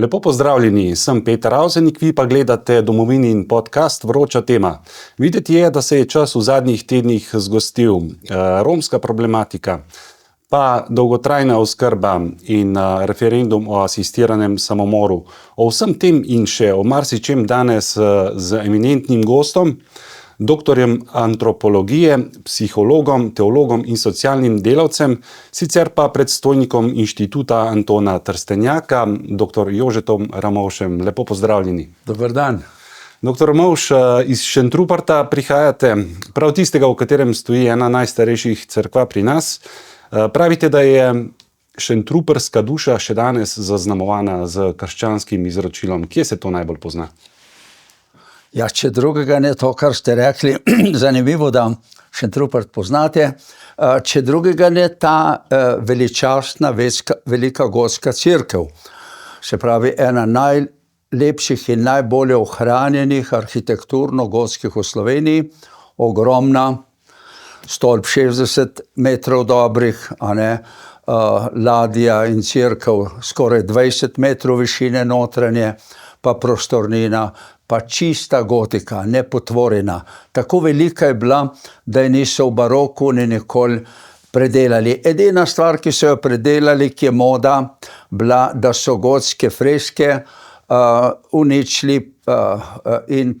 Lepo pozdravljeni, sem Peter Avsenik, vi pa gledate Domovinin podcast Vroča tema. Videti je, da se je čas v zadnjih tednih zgostil. Romska problematika, pa dolgotrajna oskrba in referendum o asistiranem samomoru. O vsem tem in še o marsičem danes z eminentnim gostom, doktorjem antropologije, psihologom, teologom in socialnim delavcem, sicer pa predstojnikom Inštituta Antona Trstenjaka, dr. Jožetom Ramovšem. Lepo pozdravljeni. Dober dan. Dr. Ramovš, iz Šentruperta prihajate, prav tistega, v katerem stoji ena najstarejših cerkva pri nas. Pravite, da je šentruperska duša še danes zaznamovana z krščanskim izročilom. Kje se to najbolj pozna? Ja, če drugega ne, to, kar ste rekli, zanimivo, da Šentrupert poznate, če drugega ne, ta veličastna, velika gotska cerkev, se pravi ena najlepših in najbolje ohranjenih arhitekturno gotskih v Sloveniji, ogromna, stolp 60 metrov dobrih, ladja in cerkev skoraj 20 metrov višine notranje, pa prostornina, pa čista gotika, nepotvorjena. Tako velika je bila, da je niso v baroku ni nikoli predelali. Edina stvar, ki so jo predelali, ki je moda, bila, da so gotske freske uničili in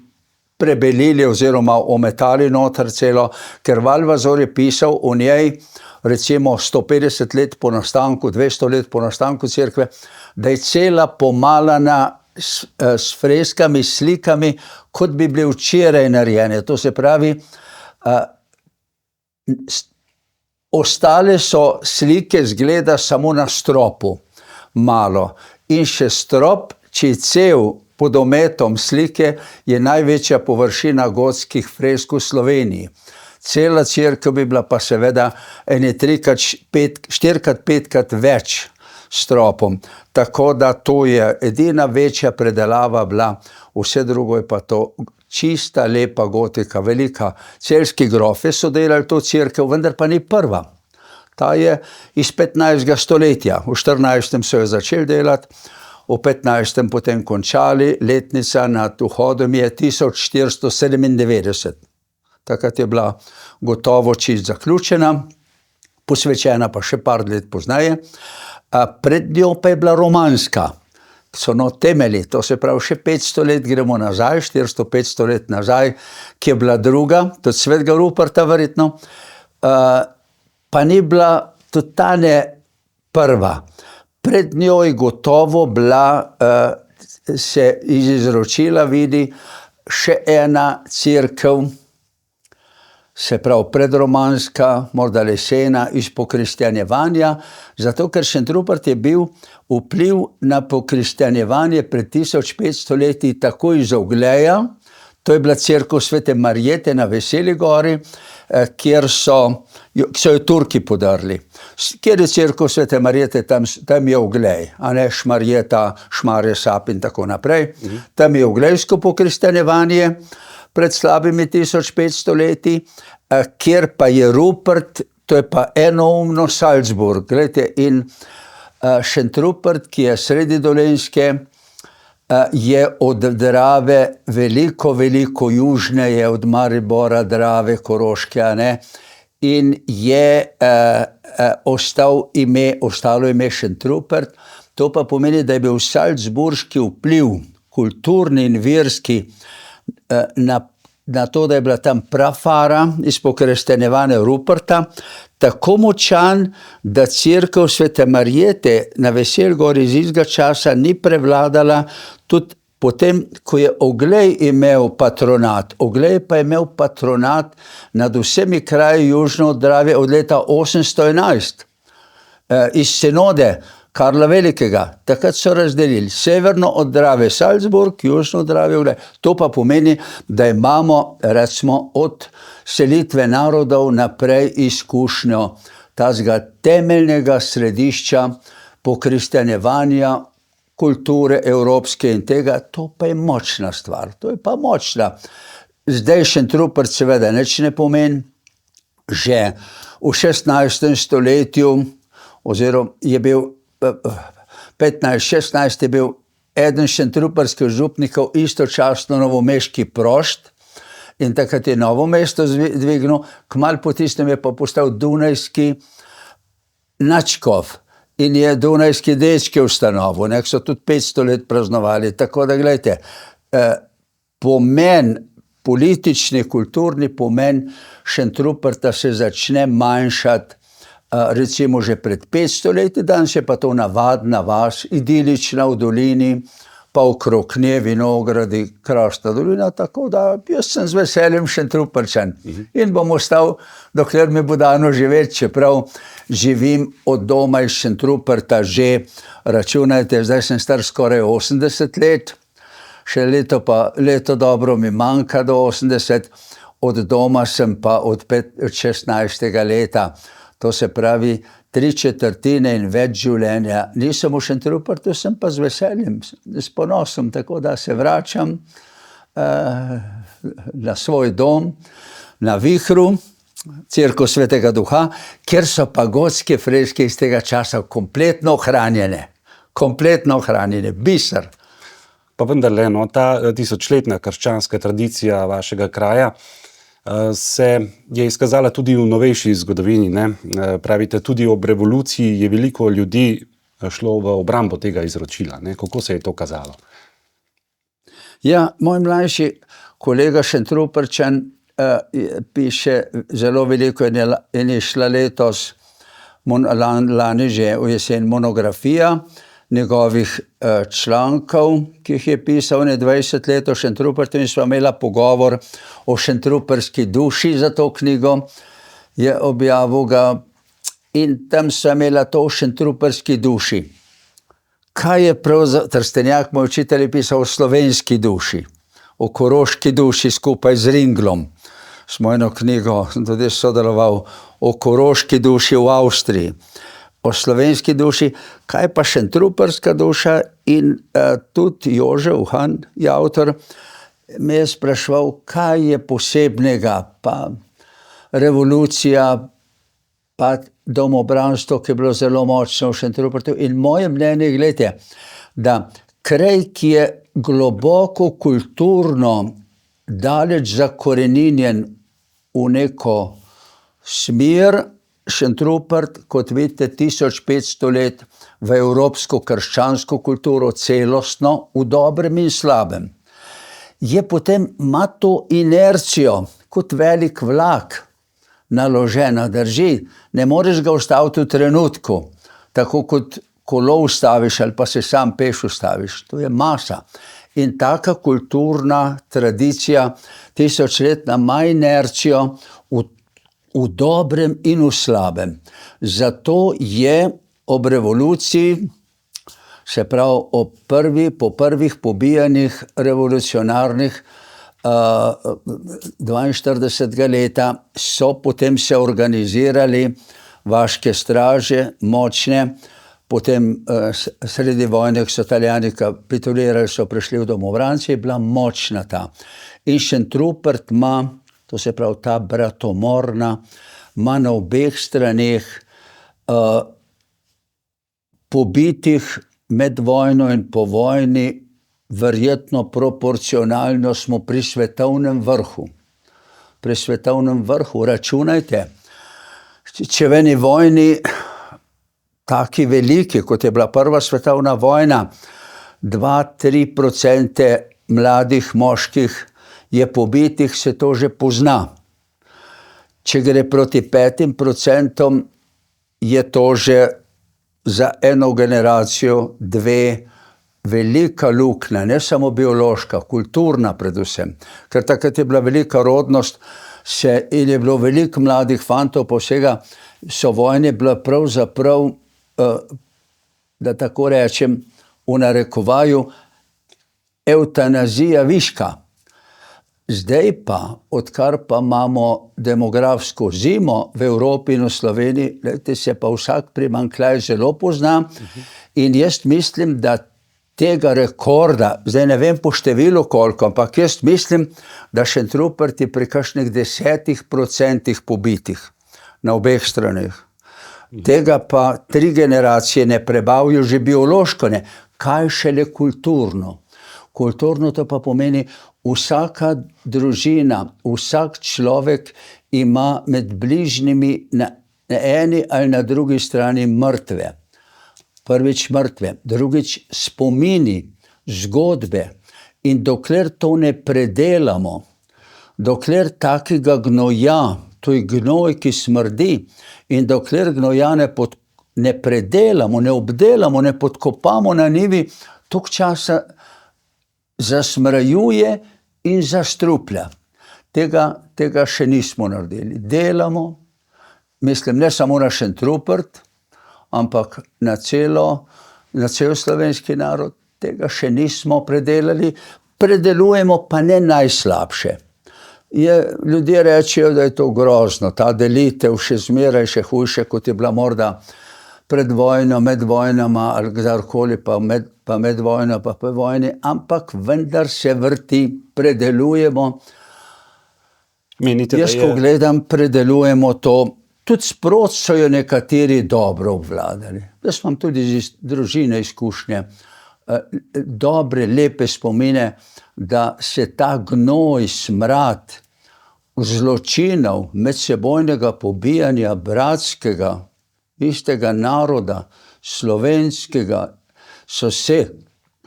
prebelili oziroma ometali noter celo, ker Valvazor je pisal o njej, recimo 150 let po nastanku, 200 let po nastanku cerkve, da je cela pomalana s freskami, slikami, kot bi bile včeraj narejene. To se pravi, ostale so slike zgleda samo na stropu, malo. In še strop, če je cel pod ometom slike, je največja površina gotskih fresk v Sloveniji. Cela cerkev bi bila pa seveda 4x5 več stropom. Tako da to je edina večja predelava bila, vse drugo je pa to čista, lepa gotika, velika. Celjski grofe so delali to cerkev, vendar pa ni prva. Ta je iz 15. stoletja. V 14. so jo začeli delati, v 15. potem končali, letnica nad vhodom je 1497. Takrat je bila gotovo čist zaključena, posvečena pa še par let pozneje. Pred njo pa je bila romanska, so temelji, to se pravi še 500 let gremo nazaj, 400-500 let nazaj, ki je bila druga, tudi svetega Ruperta verjetno, pa ni bila tudi ta ne prva. Pred njo je gotovo bila, se iz izročila vidi, še ena cerkev, se pravi predromanska, morda lesena, iz pokristjanjevanja, zato ker Šentrupert je bil vpliv na pokristjanjevanje pred 1500 leti tako iz Ogleja, to je bila cerkev Svete Marjete na Veseli gori, kjer so jo Turki podrli. Kjer je cerkev Svete Marjete, tam je Oglej, Šmarjeta, Šmarje Sap in tako naprej. Tam je oglejsko pokristjanjevanje, pred slabimi 1500 leti, kjer pa je Rupert, to je pa enoumno Salzburg. Glejte, in Šentrupert, ki je sredi Dolenjske, je od Drave veliko južneje, od Maribora, Drave, Koroške, in je ostalo ime Šentrupert. To pa pomeni, da je bil salzburški vpliv, kulturni in verski, na to, da je bila tam prafara iz pokristjanjevanja Ruperta, tako močan, da cerkev Svete Marjete na Veseli gori iz istega časa ni prevladala, tudi potem, ko je Oglej imel patronat. Oglej pa je imel patronat nad vsemi kraji južno od Drave od leta 811. Iz sinode Karla Velikega, takrat so razdelili severno od Drave Salzburg, južno od Drave Oglej. To pa pomeni, da imamo, recimo, od selitve narodov naprej izkušnjo tazga temeljnega središča pokristjanjevanja, kulture evropske in tega. To pa je močna stvar, to je pa močna. Zdaj Šentrupert seveda nič ne pomeni, že v 16. stoletju, oziroma je bil 15-16 je bil eden šentruperskih župnikov, istočasno novomeški prošt, in takrat je Novo mesto dvignil, kmalu po tistem je pa postal dunajski nadškof in je dunajski dečke ustanovil, nek so tudi 500 let praznovali, tako da gledajte, pomen, politični, kulturni pomen Šentruperta se začne manjšati, recimo že pred 500 leti, danes je pa to navadna vas, idilična v dolini, pa okrog nje vinogradi, krasna dolina, tako da jaz sem z veseljem Šentruperčan in bom ostal, dokler mi bo dano živeti, čeprav živim od doma iz Šentruperta že, računajte, zdaj sem star skoraj 80 let, še leto dobro mi manjka do 80, od doma sem pa od 16. leta, to se pravi 3/4 in več življenja. Nisem v Šentrupertu, sem pa z veseljem, s ponosom, tako da se vračam na svoj dom, na Vihru, Cerkev Svetega Duha, kjer so pa gotske freske iz tega časa kompletno ohranjene, biser. Pa vendarle, no, ta tisočletna krščanska tradicija vašega kraja se je izkazala tudi v novejši zgodovini, ne? Pravite, tudi ob revoluciji je veliko ljudi šlo v obrambo tega izročila, ne? Kako se je to kazalo? Ja, moj mlajši kolega Šentruperčan piše zelo veliko in je šla letos, lani že v jesen, monografija njegovih člankov, ki jih je pisal 20 let o Šentrupertu, in sva imela pogovor o šentruperski duši za to knjigo, je objavil ga in tam sva imela to o šentruperski duši. Kaj je Trstenjak, moj učitelj, je pisal o slovenski duši, o koroški duši skupaj z Ringlom. Smo eno knjigo, tudi sodeloval, o koroški duši v Avstriji, o slovenski duši, kaj pa šentruperska duša, in tudi Jože Uhan, je avtor, me je spraševal, kaj je posebnega, pa revolucija, pa domobranstvo, ki je bilo zelo močno v Šentrupertu, in moje mnenje, gledajte, da kraj, ki je globoko kulturno daleč zakoreninjen v neko smer, Šentrupert, kot vidite, 1500 let v evropsko krščansko kulturo celostno, v dobrem in slabem. Je potem, ima to inercijo, kot velik vlak naložena, drži, ne moreš ga ustaviti v trenutku, tako kot kolo ustaviš ali pa se sam peš ustaviš, to je masa. In taka kulturna tradicija tisočletna ima inercijo v dobrem in v slabem. Zato je ob revoluciji, se pravi po prvih pobijanjih revolucionarnih 42. leta, so potem se organizirali vaške straže, močne, potem sredi vojne, so Italijani kapitulirali, so prišli v domovranci, je bila močna ta. In Šentrupert ima, to se pravi ta bratomorna, ima na obeh straneh pobitih med vojno in po vojni, verjetno proporcionalno smo pri svetovnem vrhu. Pri svetovnem vrhu, računajte, če v eni vojni taki veliki, kot je bila prva svetovna vojna, 2-3% mladih moških je pobitih, se to že pozna. Če gre proti 5%, je to že za eno generacijo, dve, velika luknja, ne samo biološka, kulturna predvsem. Ker takrat je bila velika rodnost in je bilo veliko mladih fantov, pa vsega, so vojne bila pravzaprav, da tako rečem, v narekovaju, evtanazija viška. Zdaj pa, odkar pa imamo demografsko zimo v Evropi in v Sloveniji, gledajte, se pa vsak primanjkljaj zelo pozna, in jaz mislim, da tega rekorda, zdaj ne vem po številu koliko, ampak jaz mislim, da Šentrupert je pri kakšnih 10% pobitih na obeh straneh. Tega pa 3 generacije ne prebavijo, že biološko ne. kaj šele kulturno. Kulturno to pa pomeni, vsaka družina, vsak človek ima med bližnjimi na eni ali na drugi strani mrtve. Prvič mrtve, drugič spomini, zgodbe. In dokler to ne predelamo, dokler takega gnoja, to je gnoj, ki smrdi, in dokler gnoja ne predelamo, ne obdelamo, ne podkopamo na njivi, toliko časa zasmrajuje in zastruplja. Tega še nismo naredili. Delamo, mislim, ne samo na Šentrupert, ampak na cel slovenski narod, tega še nismo predelali, predelujemo pa ne najslabše. Ljudje rečejo, da je to grozno, ta delitev še zmeraj še hujše, kot je bila morda pred vojno, med vojnama ali kdorkoli, pa med vojno, pa po vojni, ampak vendar se vrti, predelujemo. Menite, jaz, ko gledam, predelujemo to, tudi sproti so jo nekateri dobro obvladali. Jaz imam tudi iz družine izkušnje, dobre, lepe spomine, da se ta gnoj, smrad, zločinov, medsebojnega pobijanja bratskega, istega naroda, slovenskega,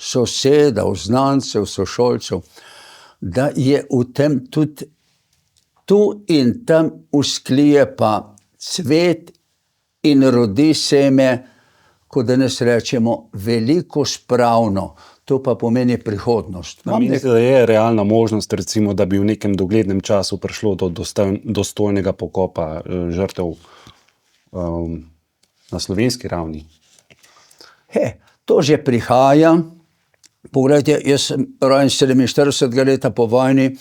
sosedov, znancev, sošolcev, da je v tem tudi tu in tam usklije pa cvet in rodi seme, kot danes rečemo, veliko spravno. To pa pomeni prihodnost. Menite, da je realna možnost, recimo, da bi v nekem doglednem času prišlo do dostojnega pokopa žrtev na slovenski ravni? To že prihaja. Poglejte, jaz sem rojen 47 leta po vojni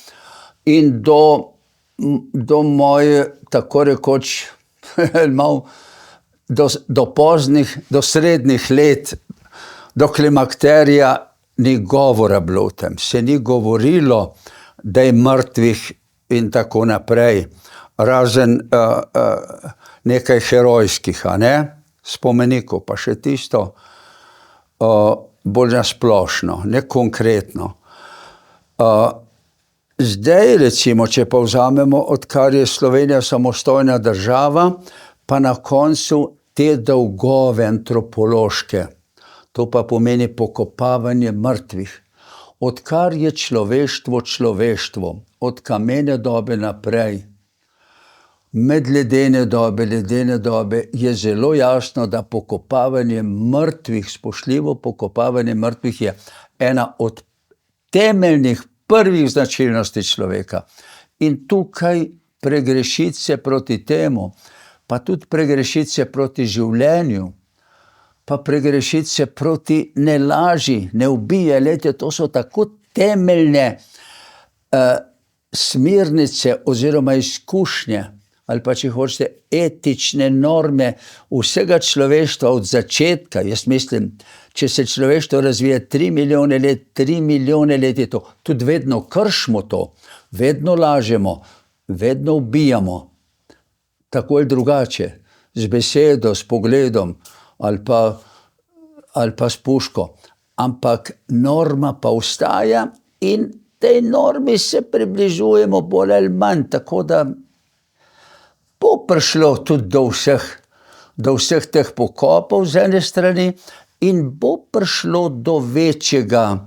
in do moje, tako rekoč, do srednjih let, do klimakterija, ni govora bilo o tem. Se ni govorilo, da je mrtvih in tako naprej, razen nekaj herojskih, spomenikov, pa še tisto bolj nasplošno, ne konkretno. Zdaj, recimo, če pa vzamemo, odkar je Slovenija samostojna država, pa na koncu te dolgove antropološke, to pa pomeni pokopavanje mrtvih. Odkar je človeštvo, od kamene dobe naprej, med ledene dobe, je zelo jasno, da pokopavanje mrtvih, spoštljivo pokopavanje mrtvih je ena od temeljnih prvih značilnosti človeka. In tukaj pregrešiti se proti temu, pa tudi pregrešiti se proti življenju, pa pregrešiti se proti ne laži, ne ubije. Lejte, to so tako temeljne smernice oziroma izkušnje, ali pa če hočete etične norme vsega človeštva od začetka. Jaz mislim, če se človeštvo razvije 3 milijone let je to. Tudi vedno kršimo to, vedno lažemo, vedno ubijamo. Tako ali drugače, z besedo, s pogledom ali pa s puško. Ampak norma pa ostaja in tej normi se približujemo bolj ali manj, tako da bo prišlo tudi do vseh teh pokopov z ene strani in bo prišlo do večjega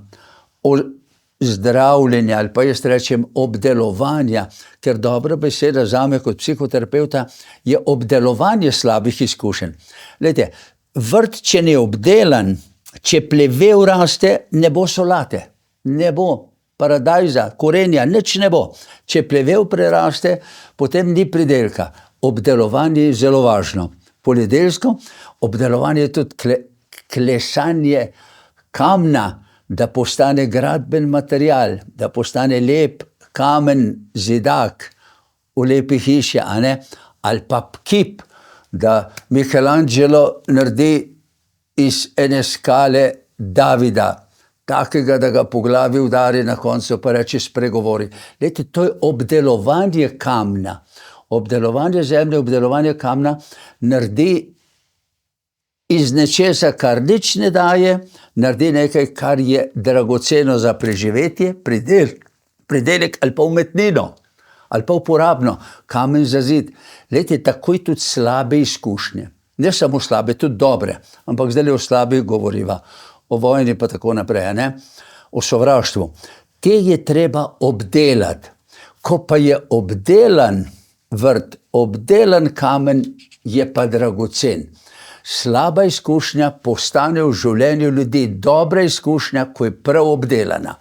zdravljenja ali pa jaz rečem obdelovanja, ker dobra beseda zame kot psihoterapevta je obdelovanje slabih izkušenj. Glejte, vrt, če ni obdelan, če plevel raste, ne bo solate, ne bo paradajza, korenja, nič ne bo. Če plevel preraste, potem ni pridelka. Obdelovanje je zelo važno. Poljedelsko obdelovanje je tudi klesanje kamna, da postane gradben material, da postane lep kamen, zidak v lepi hiši, ali pa kip, da Michelangelo naredi iz ene skale Davida, takega, da ga po glavi udari na koncu, pa reče spregovori. Lejte, to je obdelovanje kamna. Obdelovanje zemlje, obdelovanje kamna naredi iz nečesa, kar nič ne daje, naredi nekaj, kar je dragoceno za preživetje, pridelek ali pa umetnino, ali pa uporabno, kamen za zid. Glejte, takoj tudi slabe izkušnje. Ne samo slabe, tudi dobre, ampak zdaj o slabih govoriva, o vojni pa tako naprej, ne? O sovraštvu. Te je treba obdelati. Ko pa je obdelan vrt, obdelan kamen, je pa dragocen. Slaba izkušnja postane v življenju ljudi dobra izkušnja, ko je prav obdelana.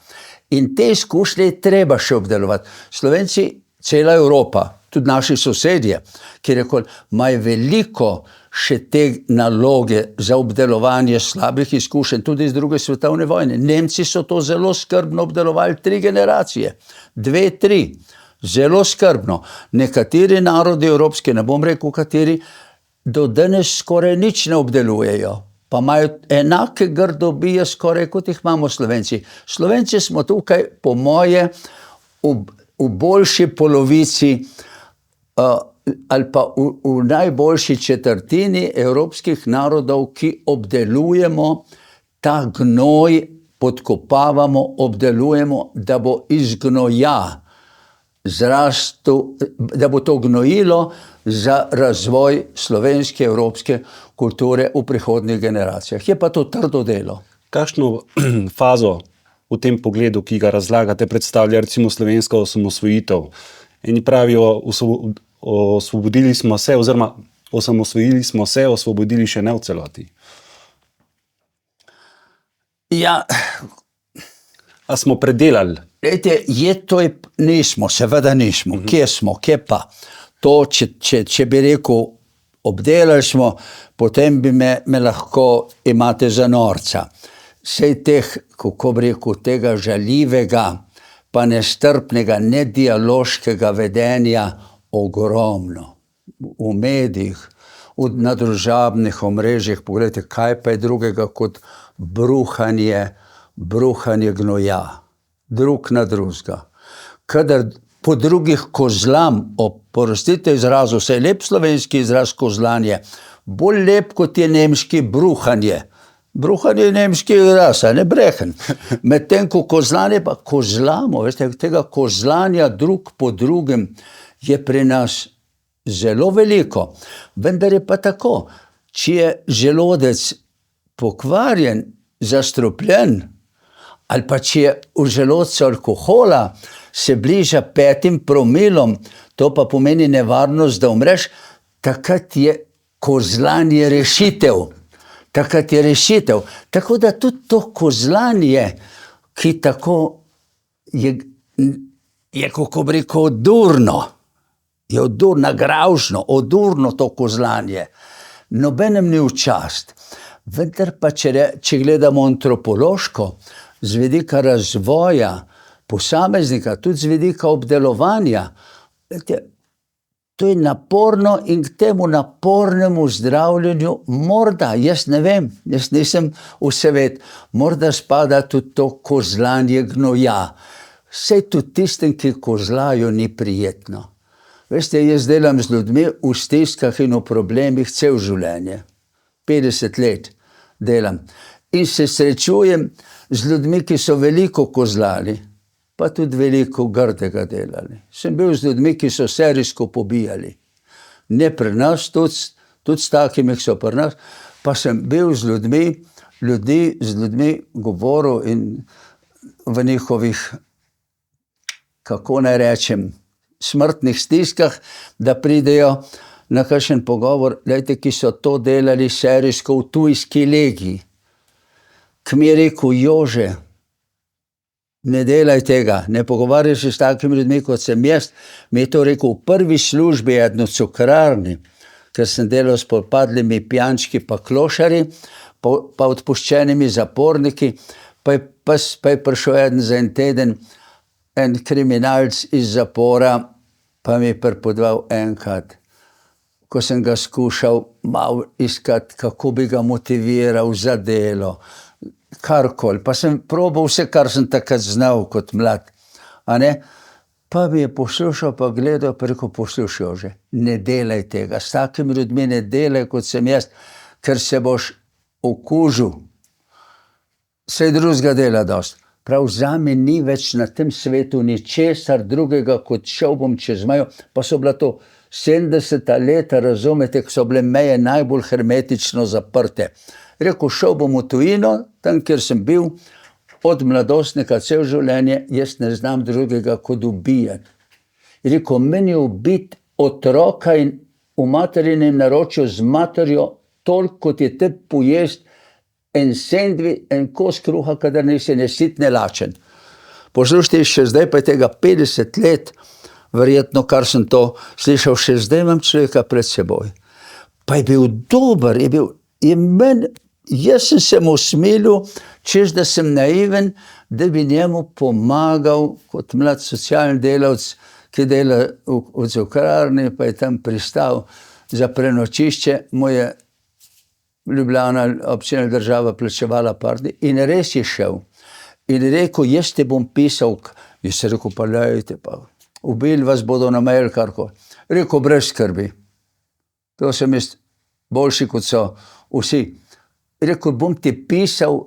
In te izkušnje je treba še obdelovati. Slovenci, cela Evropa, tudi naši sosedje, ki imajo veliko še te naloge za obdelovanje slabih izkušenj, tudi iz druge svetovne vojne. Nemci so to zelo skrbno obdelovali 3 generacije, 2, 3, zelo skrbno. Nekateri narodi evropski, ne bom rekel kateri, do danes skoraj nič ne obdelujejo, pa imajo enake grdobije skoraj, kot jih imamo Slovenci. Slovenci smo tukaj, po moje, v boljši polovici ali pa v najboljši četrtini evropskih narodov, ki obdelujemo ta gnoj, podkopavamo, obdelujemo, da bo iz gnoja zrastel, da bo to gnojilo za razvoj slovenske, evropske kulture v prihodnjih generacijah. Je pa to trdo delo. Kakšno fazo v tem pogledu, ki ga razlagate, predstavlja recimo slovenska osamosvojitev? Eni pravijo, osvobodili smo se, oziroma osamosvojili smo se, osvobodili še ne v celoti. Ja. A smo predelali? Glejte, nismo, seveda nismo. Kje smo, kje pa? To, če bi rekel, obdelali smo, potem bi me lahko imate za norca. Sej teh, kako bi rekel, tega žaljivega, pa nestrpnega, nedialoškega vedenja ogromno. V medijih, na družabnih omrežjih, pogledajte, kaj pa je drugega kot bruhanje gnoja, drug na drugega. Kadar po drugih kozlam, oprostite izrazu, saj lep slovenski izraz kozlanje, bolj lep kot je nemški bruhanje. Bruhanje je nemški izraz, ne brehen. Medtem ko kozlanje pa kozlamo, veste, tega kozlanja drug po drugem je pri nas zelo veliko. Vendar je pa tako, če je želodec pokvarjen, zastrupljen, ali pa če je v želodcu alkohola, se bliža 5 promilom, to pa pomeni nevarnost, da umreš, takrat je kozlanje rešitev. Takrat je rešitev. Tako da tudi to kozlanje, ki tako je kako bi rekel, odurno, je odurno, gravžno, odurno to kozlanje. Nobenem ni v čast. Vendar pa, če gledamo antropološko, z vidika razvoja posameznika, tudi z vidika obdelovanja, to je naporno in k temu napornemu zdravljenju morda, jaz ne vem, jaz nisem vseved, morda spada tudi to kozlanje gnoja. Sej tudi tistem, ki kozlajo, ni prijetno. Veste, jaz delam z ljudmi v stiskah in v problemih cel življenje. 50 let delam. In se srečujem z ljudmi, ki so veliko kozlali, pa tudi veliko grdega delali. Sem bil z ljudmi, ki so serijsko pobijali. Ne pri nas, tudi s takimi, ki so pri nas, pa sem bil z ljudmi govoril in v njihovih, kako naj rečem, smrtnih stiskah, da pridejo na kakšen pogovor, glejte, ki so to delali serijsko v tujski legiji. K mi je rekel, Jože, ne delaj tega, ne pogovarjaj se s takimi ljudmi, kot sem jaz. Mi je to rekel v prvi službi, eno cukrarni, ker sem delal s popadlimi pijančki pa klošari, pa odpuščenimi zaporniki, pa je prišel za en teden en kriminalc iz zapora, pa mi je pripovedoval enkrat, ko sem ga skušal malo iskati, kako bi ga motiviral za delo, karkoli, pa sem probal vse, kar sem takrat znal kot mlad, a ne, pa mi je poslušal, pa gledal, pa rekel, poslušal že, ne delaj tega, s takimi ljudmi ne delaj, kot sem jaz, ker se boš okužil. Vse drugega dela dost. Prav zame ni več na tem svetu ničesar drugega, kot šel bom čez mejo, pa so bila to 70 leta, razumete, ko so bile meje najbolj hermetično zaprte. Rekel, šel bom v tujino, tam, kjer sem bil, od mladostnika cel življenje, jaz ne znam drugega kot ubijati. Rekel, meni ubiti otroka in v materinem naročju z materjo, toliko kot je te pojest en sendvič, en kos kruha, kadar nisi nesit, ne lačen. Poslušajte, še zdaj pa je tega 50 let, verjetno, kar sem to slišal, še zdaj imam človeka pred seboj. Pa je bil dober, jaz sem se mu smilil, češ da sem naiven, da bi njemu pomagal kot mlad socialni delavec, ki dela v cukrarni, pa je tam pristal za prenočišče, mu je Ljubljana, občina država plačevala parti in res je šel. In rekel, jaz te bom pisal, jaz sem rekel, pa lejte, pa ubili vas bodo na mail, karkoli. Rekel, brez skrbi. To sem jaz boljši, kot so vsi. Rekel, bom ti pisal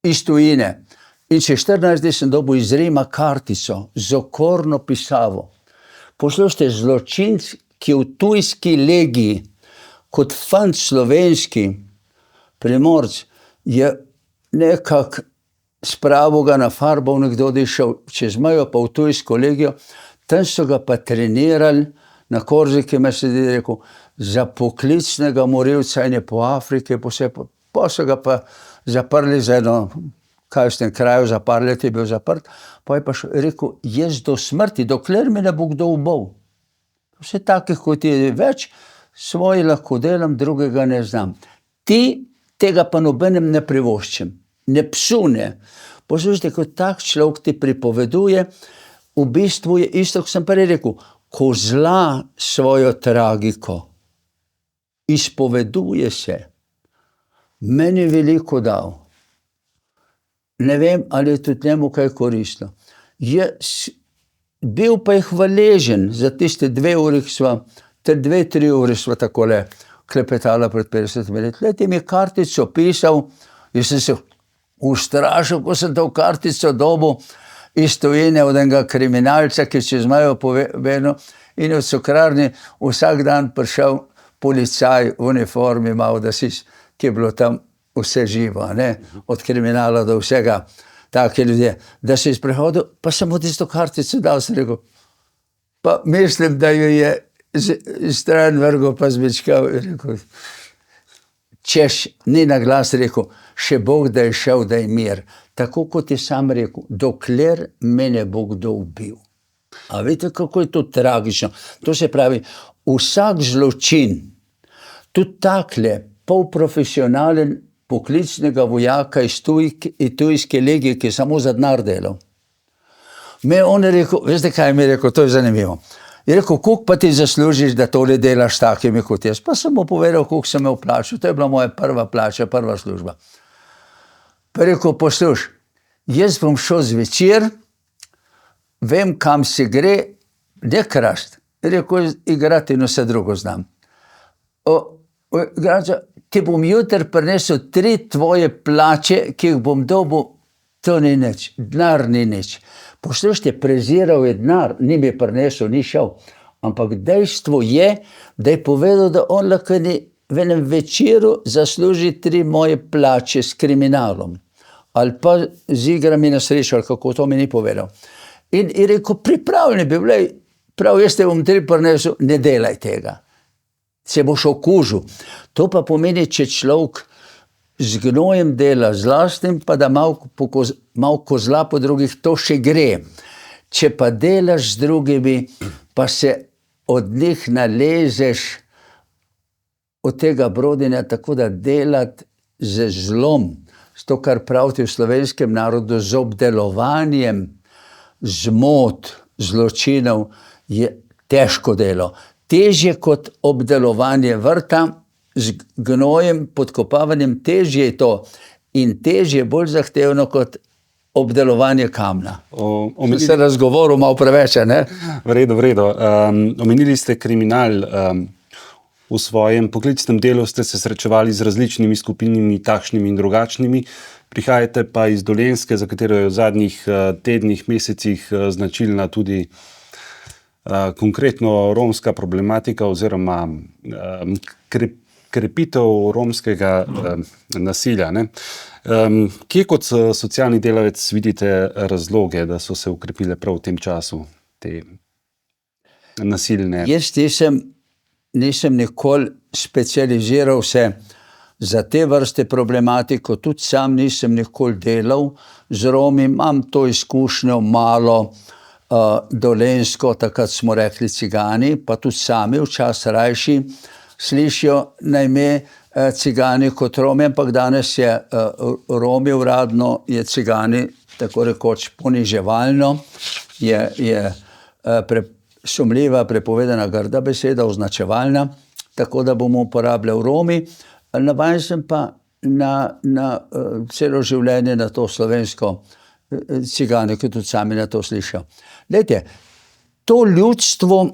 iz tujine. In še 14 dni sem dobil iz Rima kartico z okorno pisavo. Poslušajte, zločinc, ki v tujski legiji, kot fant slovenski Primorc, je nekako spravil ga na farbo, nekdo šel čez mejo, pa v tujsko legijo, tam so ga pa trenirali, na Korziki me sedi rekel, za poklicnega morilca in je po Afriki, pa so ga pa zaprli za eno, kaj v tem kraju, za par let je bil zaprt, pa je pa rekel, jaz do smrti, dokler me ne bo kdo ubol. Vse takih, kot je več, svoje lahko delam, drugega ne znam. Tega pa nobenem ne privoščim, ne psune. Poslušajte, kot tak človek ti pripoveduje, v bistvu je isto, kot sem prej rekel, ko zla svojo tragiko, izpoveduje se, meni veliko dal. Ne vem, ali je tudi njemu kaj koristilo. Bil pa je hvaležen za tiste 2 uri, ki sva, ter 2-3 uri sva takole klepetala pred 50 let. Leti mi kartico pisal, jaz sem se ustrašil, ko sem to kartico dobil iz tujine od enega kriminalca, ki čez mejo povedal, in v cukrarni vsak dan prišel policaj v uniformi, malo da si, ki je bilo tam vse živo, ne? Od kriminala do vsega, take ljudje, da si izprehodil, pa sem mu tisto kartico dal, sem rekel, pa mislim, da jo je stran vrgo, pa zmečkal, rekel, češ, ni na glas rekel, še Bog, da je šel, da je mir. Tako kot je sam rekel, dokler me ne bo kdo ubil. A vidite, kako je to tragično? To se pravi, vsak zločin, tudi takle, polprofesionalen poklicnega vojaka iz tujske legije, ki je samo za denar delal. On je rekel, veste kaj mi je rekel, to je zanimivo. Je rekel, koliko pa ti zaslužiš, da tole delaš takimi kot jaz? Pa sem mu povedal, koliko sem imel plačo. To je bila moja prva plača, prva služba. Pa je rekel, posluš, jaz bom šel zvečer, vem, kam se gre, ne krast. Je rekel, igrati in vse drugo znam. Ti bom jutri prinesel 3 tvoje plače, ki jih bom dobil, to ni nič, denar ni nič. Poslušajte, preziral je denar, ni mi prinesel, ni šel. Ampak dejstvo je, da je povedal, da on lahko v enem večeru zasluži 3 moje plače s kriminalom. Ali pa z igrami na srečo, ali kako, to mi ni povedal. In je rekel, pripravljeni bi bili, prav jaz te bom 3 prinesel, ne delaj tega. Se boš okužil. To pa pomeni, če človek z gnojem dela, z lastnim, pa da malo kozla po drugih, to še gre. Če pa delaš z drugimi, pa se od njih nalezeš od tega brodinja, tako da delati z zlom, to, kar pravite v slovenskem narodu, z obdelovanjem zmot, zločinov, je težko delo. Težje kot obdelovanje vrta, z gnojem, podkopavanjem, težje je to in težje, bolj zahtevno kot obdelovanje kamna. Se razgovoril malo preveč, ne? V redu. Omenili ste kriminal. V svojem poklicnem delu ste se srečevali z različnimi skupinami, takšnimi in drugačnimi. Prihajate pa iz Dolenjske, za katero je v zadnjih tednih, mesecih značilna tudi konkretno romska problematika oziroma krepitev romskega nasilja. Ne? Kje kot socialni delavec vidite razloge, da so se ukrepile prav v tem času te nasilne? Jaz nisem nikoli specializiral se za te vrste problematiko, tudi sam nisem nikoli delal z Romi, imam to izkušnjo malo dolenjsko, takrat smo rekli cigani, pa tudi sami včasih rajši slišijo na ime cigani kot Romi, ampak danes je Romi uradno, je cigani tako rekoč poniževalno, je sumljiva, prepovedana, grda beseda, označevalna, tako da bomo uporabljali Romi. Navajen sem pa na celo življenje na to slovensko cigane, ki tudi sami na to slišijo. Glejte, to ljudstvo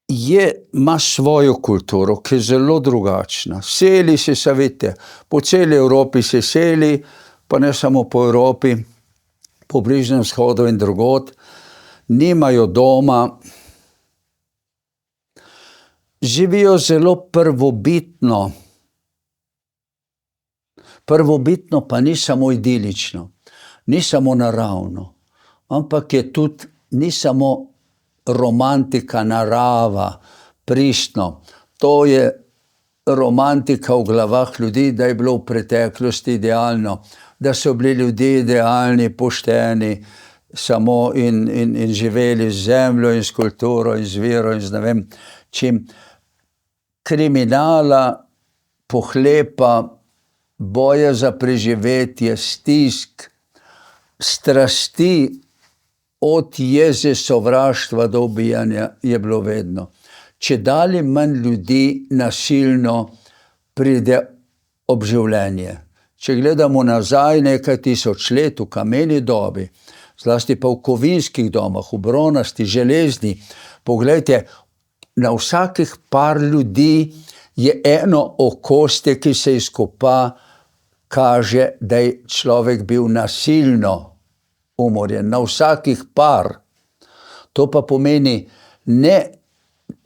ima svojo kulturo, ki je zelo drugačna. Seli se, vidite, po celi Evropi se seli, pa ne samo po Evropi, po Bližnjem vzhodu in drugod, nimajo doma, živijo zelo prvobitno. Prvobitno pa ni samo idilično, ni samo naravno, ampak je tudi, ni samo romantika, narava, pristno. To je romantika v glavah ljudi, da je bilo v preteklosti idealno, da so bili ljudje idealni, pošteni, samo in živeli z zemljo in s kulturo in z vero in z ne vem čim. Kriminala, pohlepa, boja za preživetje, stisk, strasti, od jeze, sovraštva do ubijanja je bilo vedno. Čedalje manj ljudi nasilno pride ob življenje. Če gledamo nazaj nekaj tisoč let v kameni dobi, zlasti pa v kovinskih domah, v bronasti, železni, poglejte, na vsakih par ljudi je eno okostje, ki se izkopa, kaže, da je človek bil nasilno umorjen. Na vsakih par. To pa pomeni ne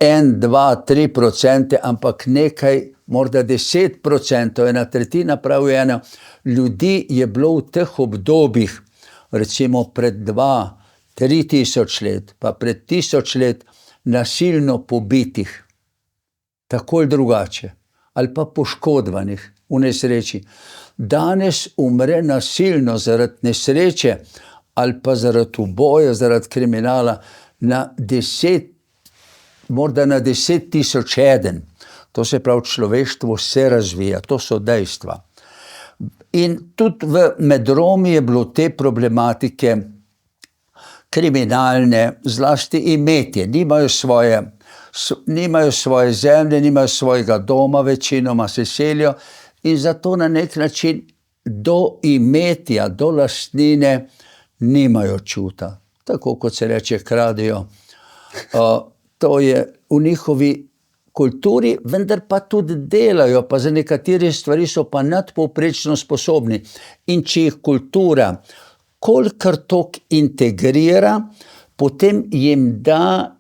1, 2, 3%, ampak nekaj, morda 10%, 1/3, pravi ena, ljudi je bilo v teh obdobjih, recimo pred 2-3 tisoč let, pa pred 1000 let, nasilno pobitih, tako ali drugače, ali pa poškodovanih v nesreči. Danes umre nasilno zaradi nesreče ali pa zaradi uboja, zaradi kriminala na 10, morda na 10.000 eden. To se pravi, človeštvo se razvija, to so dejstva. In tudi med Romi je bilo te problematike kriminalne, zlasti imetje, nimajo svoje zemlje, nimajo svojega doma, večinoma se selijo in zato na nek način do imetja, do lastnine nimajo čuta. Tako kot se reče, kradejo. To je v njihovi kulturi, vendar pa tudi delajo, pa za nekatere stvari so pa nadpovprečno sposobni. In če jih kultura kolikor toliko integrira, potem jim da,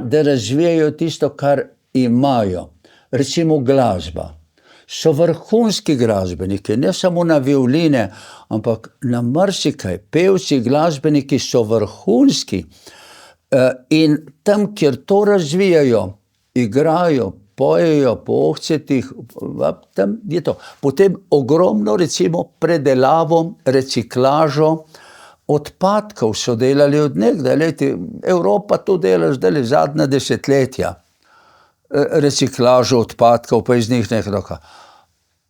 da razvijajo tisto, kar imajo. Recimo glasba. So vrhunski glasbeniki, ne samo na violine, ampak na marsikaj. Pevci, glasbeniki so vrhunski. In tam, kjer to razvijajo, igrajo, pojejo po ohcetih, tam je to. Potem ogromno, recimo, predelavo, reciklažo odpadkov so delali od nekdaj. Evropa to dela zdaj zadnja desetletja. Reciklažo odpadkov, pa iz njih nekaj.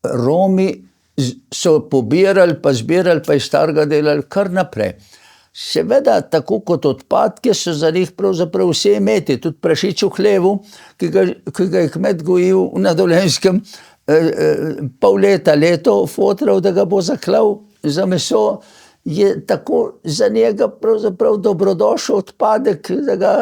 Romi so pobirali, pa zbirali, pa iz starega delali kar naprej. Seveda, tako kot odpadke, so za njih pravzaprav vse imeti, tudi prašič v hlevu, ki ga je kmet gojil na Dolenjskem, pol leta, leto fotral, da ga bo zaklal za meso, je tako za njega pravzaprav dobrodošel odpadek, da ga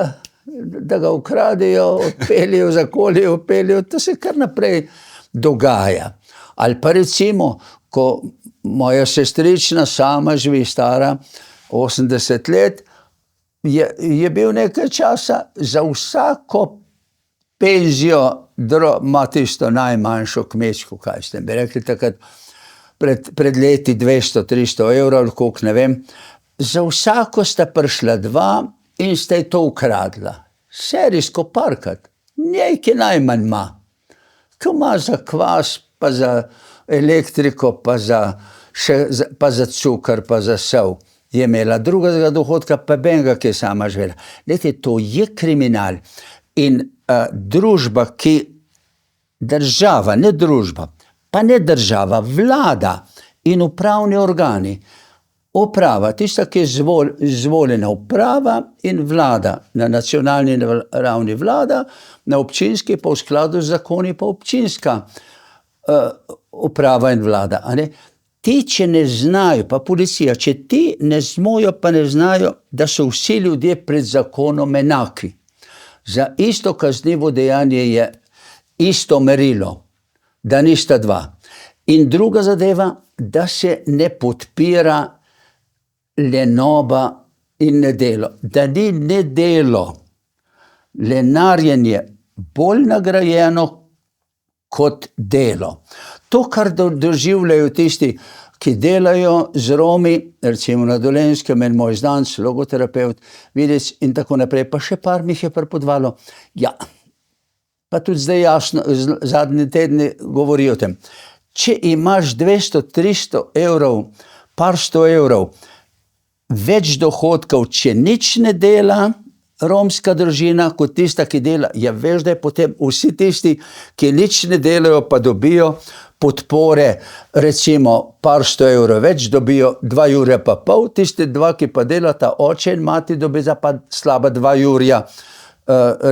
da ga ukradejo, odpeljejo, zakolijo, odpeljejo, to se kar naprej dogaja. Ali pa recimo, ko moja sestrična sama živi stara 80 let, je bil nekaj časa za vsako penzijo, ima tisto najmanjšo kmečko, kaj ste bi rekli takrat, pred leti 200-300 evrov, ali koliko, ne vem, za vsako sta prišla dva in sta ji to ukradla. Serijsko parkrat, nekaj najmanj ima. Ko ima za kvas, pa za elektriko, pa za cukor, pa za sol, je imela drugega dohodka, pa benga, ki je sama živela. Glejte, to je kriminal. In družba, ki država, ne družba, pa ne država, vlada in upravni organi, uprava, tista, ki je izvoljena, uprava in vlada, na nacionalni ravni vlada, na občinski pa v skladu z zakoni pa občinska uprava in vlada. A ne? Ti, če ne znajo, pa policija, če ti ne zmojo, pa ne znajo, da so vsi ljudje pred zakonom enaki. Za isto kaznivo dejanje je isto merilo, da nista dva. In druga zadeva, da se ne podpira lenoba in nedelo. Da ni nedelo, lenarjenje bolj nagrajeno kot delo. To, kar doživljajo tisti, ki delajo z Romi, recimo na Dolenjskem, en moj znanec, logoterapeut, videc in tako naprej, pa še par mi jih je prepodvalo. Ja, pa tudi zdaj jasno, zadnji tedni govorijo o tem. Če imaš 200-300 evrov, par 100 evrov, več dohodkov, če nič ne dela, romska družina, kot tista, ki dela, ja, veš, da je potem vsi tisti, ki nič ne delajo, pa dobijo podpore, recimo par 100 evrov več, dobijo 2 jurja pa pol, tisti dva, ki pa delata, oče in mati, dobi za pa slaba 2 jurja,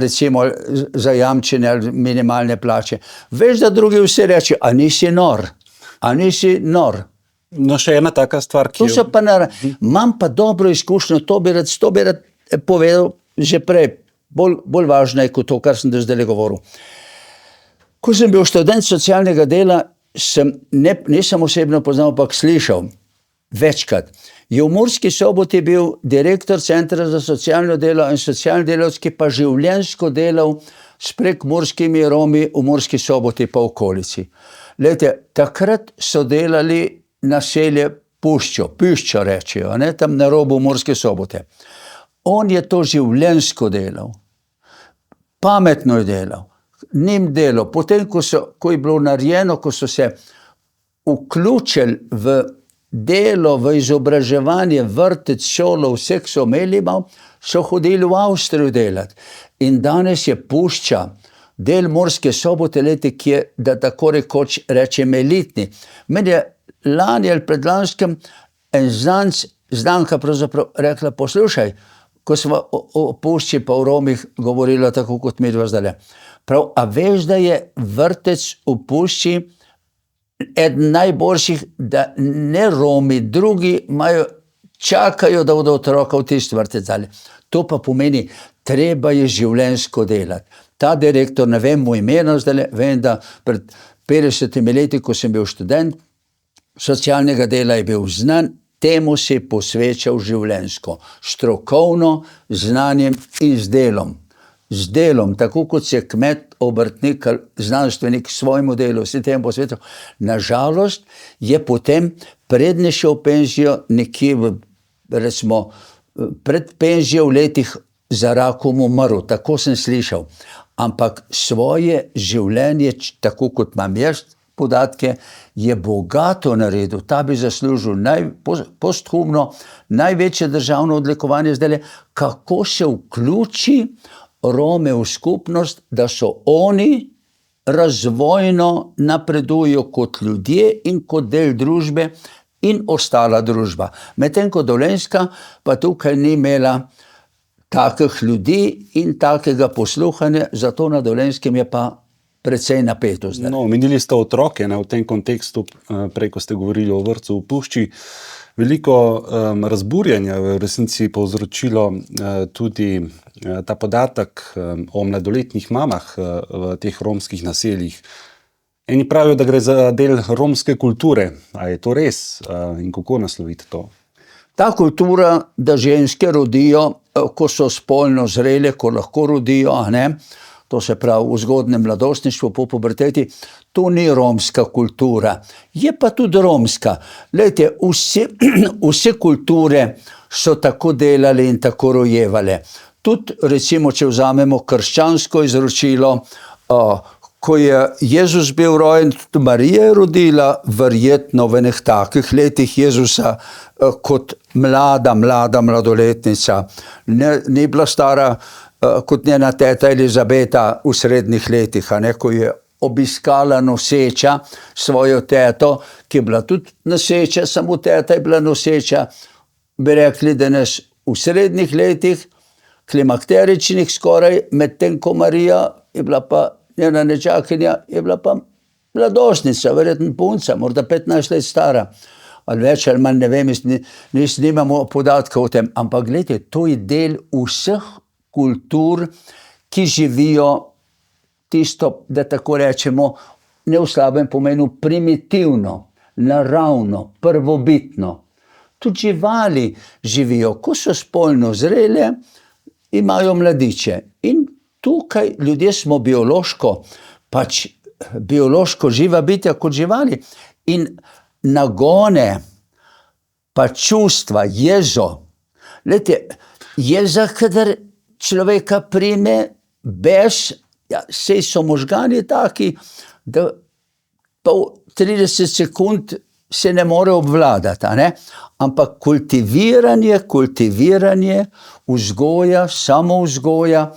recimo zajamčene ali minimalne plače. Veš, da drugi vsi reče, a nisi nor, a nisi nor. No, še ena taka stvar, ki To pa imam pa dobro izkušnjo, to bi rad povedal že prej, bolj važno je kot to, kar sem do zdaj govoril. Ko sem bil študent socialnega dela, nisem osebno poznal, ampak slišal večkrat. Je v Murski Soboti bil direktor Centra za socialno delo in socialni delavec, ki pa življenjsko delal s prekmurskimi Romi v Murski Soboti pa okolici. Glejte, takrat so delali naselje Piščo rečejo, ne, tam na robu Murske Sobote. On je to življenjsko delal, pametno je delal, njim delal. Potem, ko je bilo narejeno, ko so se vključili v delo, v izobraževanje, vrtec, šolo, vseh so imeli, so hodili v Avstrijo delati. In danes je Pušča, del Murske Sobote, ki je, da tako rekoč rečem, elitni. Meni je lani ali predlanskem en znanka pravzaprav rekla, poslušaj, ko smo o Pušči pa o Romih govorila tako kot mi dva zdaj. Prav, a veš, da je vrtec v Pušči eden najboljših, da ne Romi, drugi čakajo, da bodo otroka v tisti vrtec dali. To pa pomeni, treba je življenjsko delati. Ta direktor, ne vem mu imena zdaj, vem, da pred 50 leti, ko sem bil študent socialnega dela, je bil znan, temu se je posvečal življenjsko, strokovno, znanjem in z delom. Z delom, tako kot se kmet, obrtnik, znanstvenik svojemu delu, vsi temu posvečal. Nažalost je potem predne šel v penzijo nekje, recimo, pred penzijo v letih za rakom umrl, tako sem slišal. Ampak svoje življenje, tako kot imam jaz podatke, je bogato naredil. Ta bi zaslužil posthumno največje državno odlikovanje zdaj, kako se vključi Rome v skupnost, da so oni razvojno napredujo kot ljudje in kot del družbe in ostala družba. Medtem ko Dolenjska pa tukaj ni imela takih ljudi in takega posluhanja, zato na Dolenjskem je pa precej napeto zdaj. No, omenili ste otroke, ne, v tem kontekstu, prej, ko ste govorili o vrtcu v Pušči. Veliko razburjenja v resnici povzročilo tudi ta podatek o mladoletnih mamah v teh romskih naseljih. Eni pravijo, da gre za del romske kulture. A je to res? In kako nasloviti to? Ta kultura, da ženske rodijo, ko so spolno zrele, ko lahko rodijo, a ne, to se pravi v zgodnjem mladostništvu, po puberteti, to ni romska kultura. Je pa tudi romska. Glejte, vse kulture so tako delale in tako rojevale. Tudi, recimo, če vzamemo krščansko izročilo, ko je Jezus bil rojen, tudi Marija je rodila, verjetno v enih takih letih Jezusa, kot mladoletnica. Ni bila stara kot njena teta Elizabeta v srednjih letih, a ne, ko je obiskala noseča svojo teto, ki je bila tudi noseča, samo teta je bila noseča, bi rekli danes v srednjih letih, klimakteričnih skoraj, medtem ko Marija je bila pa njena nečakinja, je bila pa mladostnica, verjetno punca, morda 15 let stara, ali več, ali manj, ne vem, nimamo podatka o tem, ampak gledajte, to je del vseh kultur, ki živijo tisto, da tako rečemo, ne v slabem pomenu, primitivno, naravno, prvobitno. Tudi živali živijo, ko so spolno zrele, imajo mladiče. In tukaj ljudje smo biološko živa bitja kot živali. In nagone, pa čustva, jezo. Glejte, jeza, kadar človeka prime bes, ja, sej so možgani taki, da pa v 30 sekund se ne more obvladati, a ne? Ampak kultiviranje, vzgoja, samovzgoja,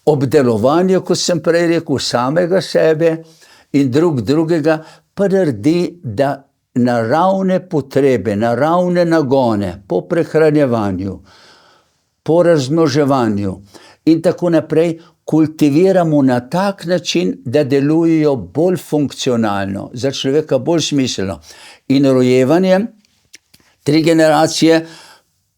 obdelovanje, kot sem prej rekel, samega sebe in drugega, pa naredi, da naravne potrebe, naravne nagone po prehranjevanju, po razmnoževanju in tako naprej kultiviramo na tak način, da delujejo bolj funkcionalno, za človeka bolj smiselno. In rojevanje, 3 generacije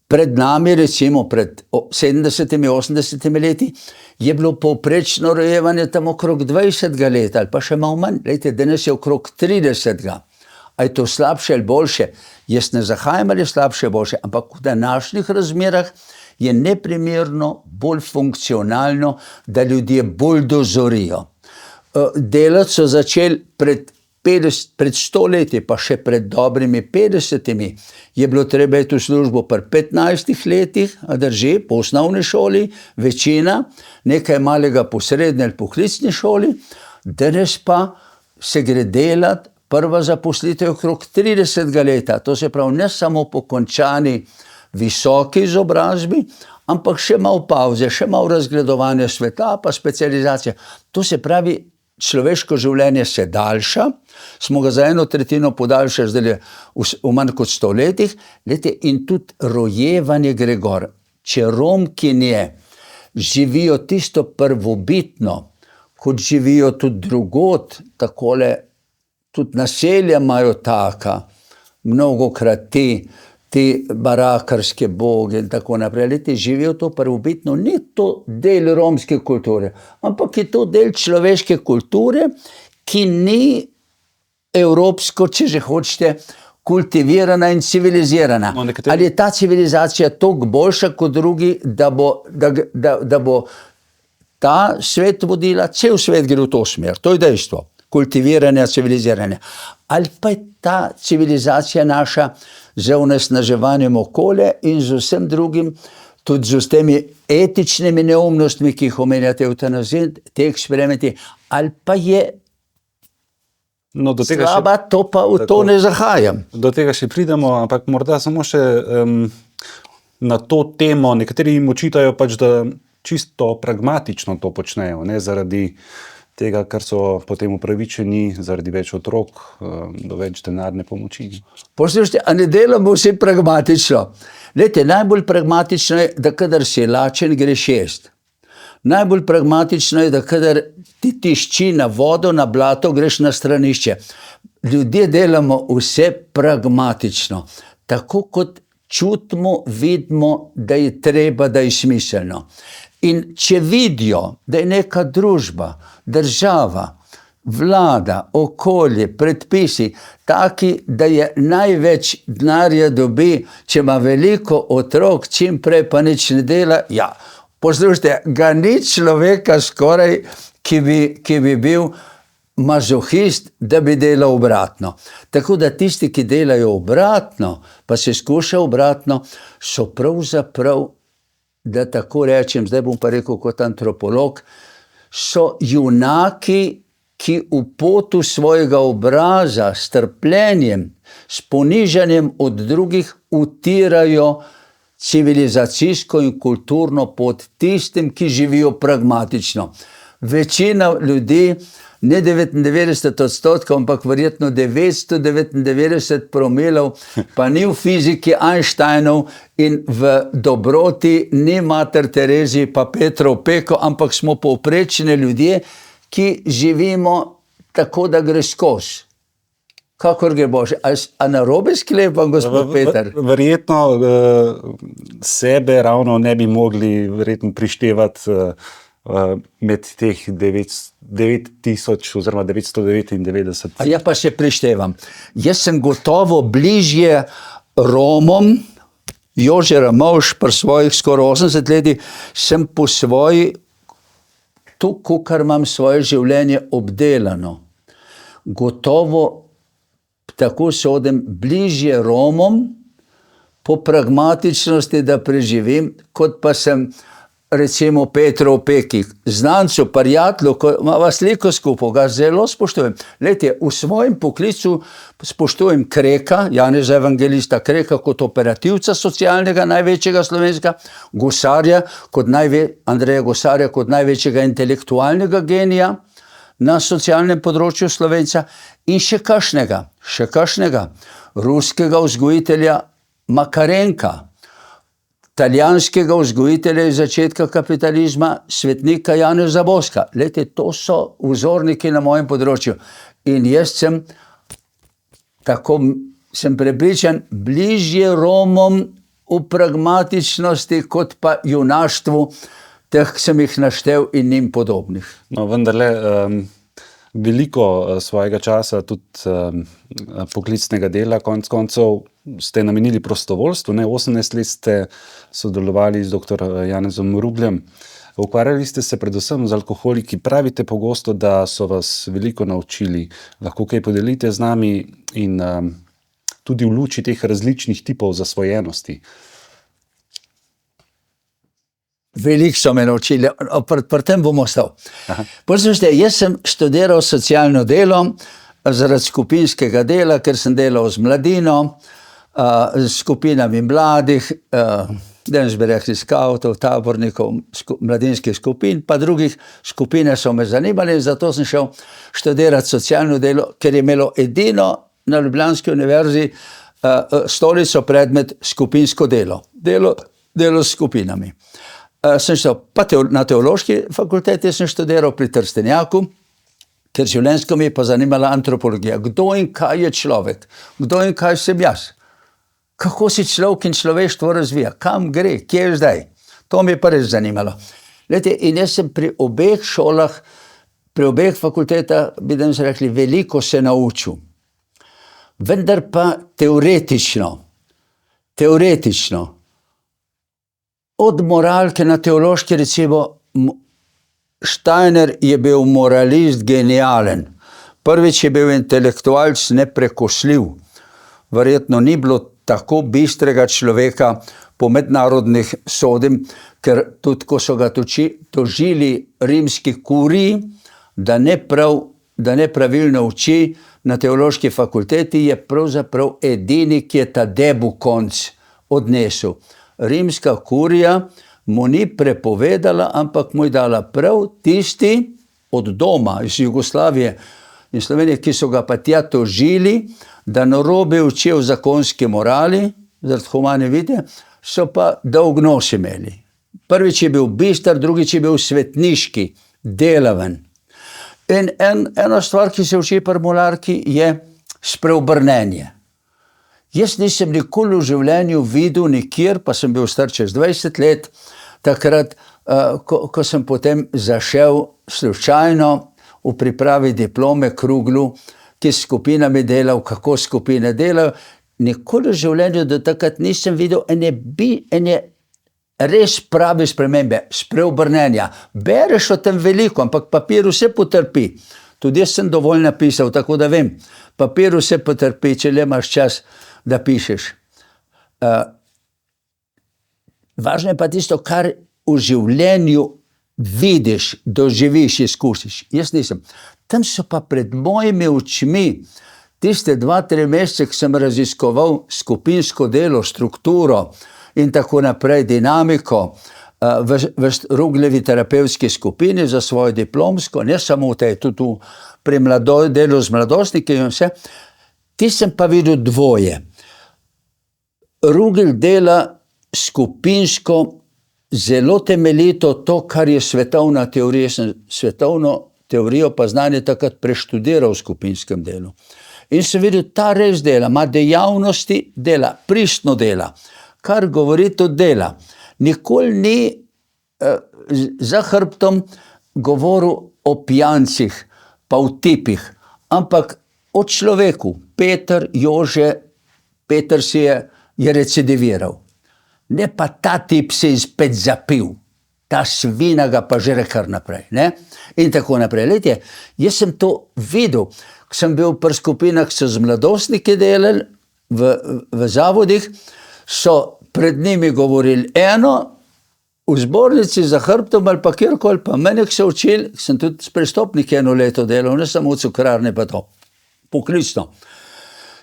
pred nami, recimo pred 70-80 leti, je bilo povprečno rojevanje tam okrog 20 let, ali pa še malo manj. Glejte, danes je okrog 30. A je to slabše ali boljše? Jaz ne zahajam, ali je slabše ali boljše, ampak v današnjih razmerah je neprimerno bolj funkcionalno, da ljudje bolj dozorijo. Delati so začeli pred 100 leti, pa še pred dobrimi 50, je bilo treba iti v službo pri 15 letih, a drži, po osnovni šoli, večina, nekaj malega po srednji ali poklicni šoli, danes pa se gre delati, prva zaposlitev okrog 30 leta, to se pravi ne samo po končani visoki izobrazbi, ampak še malo pauze, še malo razgledovanja sveta, pa specializacija. To se pravi, človeško življenje se daljša, smo ga za 1/3 podaljšali zdaj v manj kot 100 letih, in tudi rojevanje gre gor. Če Romkinje živijo tisto prvobitno, kot živijo tudi drugod, takole, tudi naselja imajo taka, mnogokrat ti barakarske boge in tako naprej, živijo to prvobitno, ni to del romske kulture, ampak je to del človeške kulture, ki ni evropsko, če že hočete, kultivirana in civilizirana. No, Ali je ta civilizacija toliko boljša kot drugi, da bo ta svet vodila, cel svet gre v to smer, to je dejstvo. Kultiviranja, civiliziranja. Ali pa je ta civilizacija naša z onesnaževanjem okolja in z vsem drugim, tudi z temi etičnimi neumnostmi, ki jih omenjate, eutanazij, te eksperimenti, ali pa je slaba, to pa v to ne zahajam. Do tega še pridemo, ampak morda samo še na to temo. Nekateri jim očitajo pač, da čisto pragmatično to počnejo, ne zaradi tega, kar so potem upravičeni, zaradi več otrok, do več denarne pomoči. Poslušajte, a ne delamo vsi pragmatično? Glejte, najbolj pragmatično je, da kadar si lačen, greš jest. Najbolj pragmatično je, da kadar ti tišči na vodo, na blato, greš na stranišče. Ljudje delamo vse pragmatično, tako kot čutimo, vidimo, da je treba, da je smiselno. In če vidijo, da je neka družba, država, vlada, okolje, predpisi taki, da je največ denarja dobi, če ima veliko otrok, čim prej pa nič ne dela, ja, poslušajte, ga ni človeka skoraj, ki bi bil mazohist, da bi delal obratno. Tako da tisti, ki delajo obratno, pa se skuša obratno, so pravzaprav, da tako rečem, zdaj bom pa rekel kot antropolog, so junaki, ki v potu svojega obraza, s trpljenjem, s ponižanjem od drugih utirajo civilizacijsko in kulturno pot tistim, ki živijo pragmatično. Večina ljudi, ne 99%, ampak verjetno 999 promilov, pa ni v fiziki Einsteinov in v dobroti ni mater Tereziji pa Petrov peko, ampak smo povprečni ljudje, ki živimo tako, da gre skozi. Kakor gre Bože. A narobe sklepam, gospod Peter? Verjetno sebe ravno ne bi mogli verjetno prištevati med teh 9000 oziroma 999. A ja pa še prištevam. Jaz sem gotovo bližje Romom, Jože Ramovš pri svojih skoraj 80 letih, sem po svoji, to, kar imam svoje življenje obdelano, gotovo tako sodim bližje Romom po pragmatičnosti, da preživim, kot pa sem recimo Petrov peki, znancu, prijatelju, ko ima vas veliko skupaj, ga zelo spoštujem. Glejte, v svojem poklicu spoštujem Kreka, Janeza Evangelista Kreka kot operativca socialnega, največjega slovenskega, Gosarja, Andreja Gosarja kot največjega intelektualnega genija na socialnem področju Slovenca in še kakšnega, ruskega vzgojitelja Makarenka, italijanskega vzgojitelja iz začetka kapitalizma, svetnika Janeza Boska. Glejte, to so vzorniki na mojem področju. In jaz sem prepričan, bližje Romom v pragmatičnosti, kot pa junaštvu, teh sem jih naštel in njim podobnih. No, vendarle, veliko svojega časa, tudi poklicnega dela, konec koncev, ste namenili prostovoljstvu, 18 let ste sodelovali z dr. Janezom Rubljem. Ukvarjali ste se predvsem z alkoholiki. Pravite pogosto, da so vas veliko naučili. Lahko kaj podelite z nami in tudi v luči teh različnih tipov zasvojenosti? Veliko so me naučili, pri tem bom ostal. Poslušajte, jaz sem študiral socialno delo zaradi skupinskega dela, ker sem delal z mladino, s skupinami mladih, danes bi rekli skavtov, tabornikov, mladinskih skupin, pa drugih skupine so me zanimali, zato sem šel študirati socialno delo, ker je imelo edino na Ljubljanski univerzi stolico predmet skupinsko delo. Delo s skupinami. Sem šel pa na teološki fakulteti, sem študiral pri Trstenjaku, ker življenjsko mi je pa zanimala antropologija. Kdo in kaj je človek? Kdo in kaj sem jaz? Kako si človek in človeštvo razvija? Kam gre? Kje je zdaj? To mi je pa res zanimalo. Glede, in jaz sem pri obeh šolah, pri obeh fakultetah, bi danes rekli, veliko se naučil. Vendar pa teoretično. Od moralke na teološki, recimo, Steiner je bil moralist genijalen. Prvič je bil intelektualc neprekosljiv. Verjetno ni bilo tako bistrega človeka po mednarodnih sodim, ker tudi ko so ga tožili rimski kuriji, da nepravilno uči na teološki fakulteti, je pravzaprav edini, ki je ta debu konc odnesel. Rimska kurija mu ni prepovedala, ampak mu je dala prav tisti od doma, iz Jugoslavije in Slovenije, ki so ga pa tja tožili, da narobe uči o zakonski morali, zaradi humane vide, so pa dolg nos imeli. Prvič je bil bister, drugič je bil svetniški, delaven. In ena stvar, ki se uči pri Mularki, je spreobrnenje. Jaz nisem nikoli v življenju videl nikjer, pa sem bil star čez 20 let, takrat, ko sem potem zašel slučajno v pripravi diplome Kruglu, ki s skupinami delal, kako skupine delajo. Nikoli v življenju do takrat nisem videl ene res prave spremembe, spreobrnenja. Bereš o tem veliko, ampak papir vse potrpi. Tudi jaz sem dovolj napisal, tako da vem, papir vse potrpi, če le imaš čas, da pišeš. Važno je pa tisto, kar v življenju vidiš, doživiš, izkusiš. Jaz nisem. Tam so pa pred mojimi očmi tiste 2-3 mesece, ki sem raziskoval skupinsko delo, strukturo in tako naprej, dinamiko v Rugljevi terapevtski skupini za svojo diplomsko, ne samo v tej, tudi pri delu z mladostniki in vse. Ti sem pa videl dvoje. Rugelj dela skupinsko, zelo temeljito to, kar je svetovna teorija. Sem svetovno teorijo pa znanje takrat preštudiral v skupinskem delu. In sem videl, ta res dela, ima dejavnosti, dela, pristno dela, kar govori tudi dela. Nikoli ni za hrbtom govoril o pijancih, pa o tipih, ampak o človeku. Jože Peter je recidiviral. Ne pa ta tip se je spet zapil, ta svina ga pa žere kar naprej. Ne? In tako naprej. Lejte, jaz sem to videl, ko sem bil pri skupinah, so z mladostniki delali v zavodih, so pred njimi govorili eno, v zbornici za hrbtom ali pa kjerkoli, pa mene so učili, sem tudi s prestopniki 1 leto delal, ne samo v cukrarni pa to, poklicno.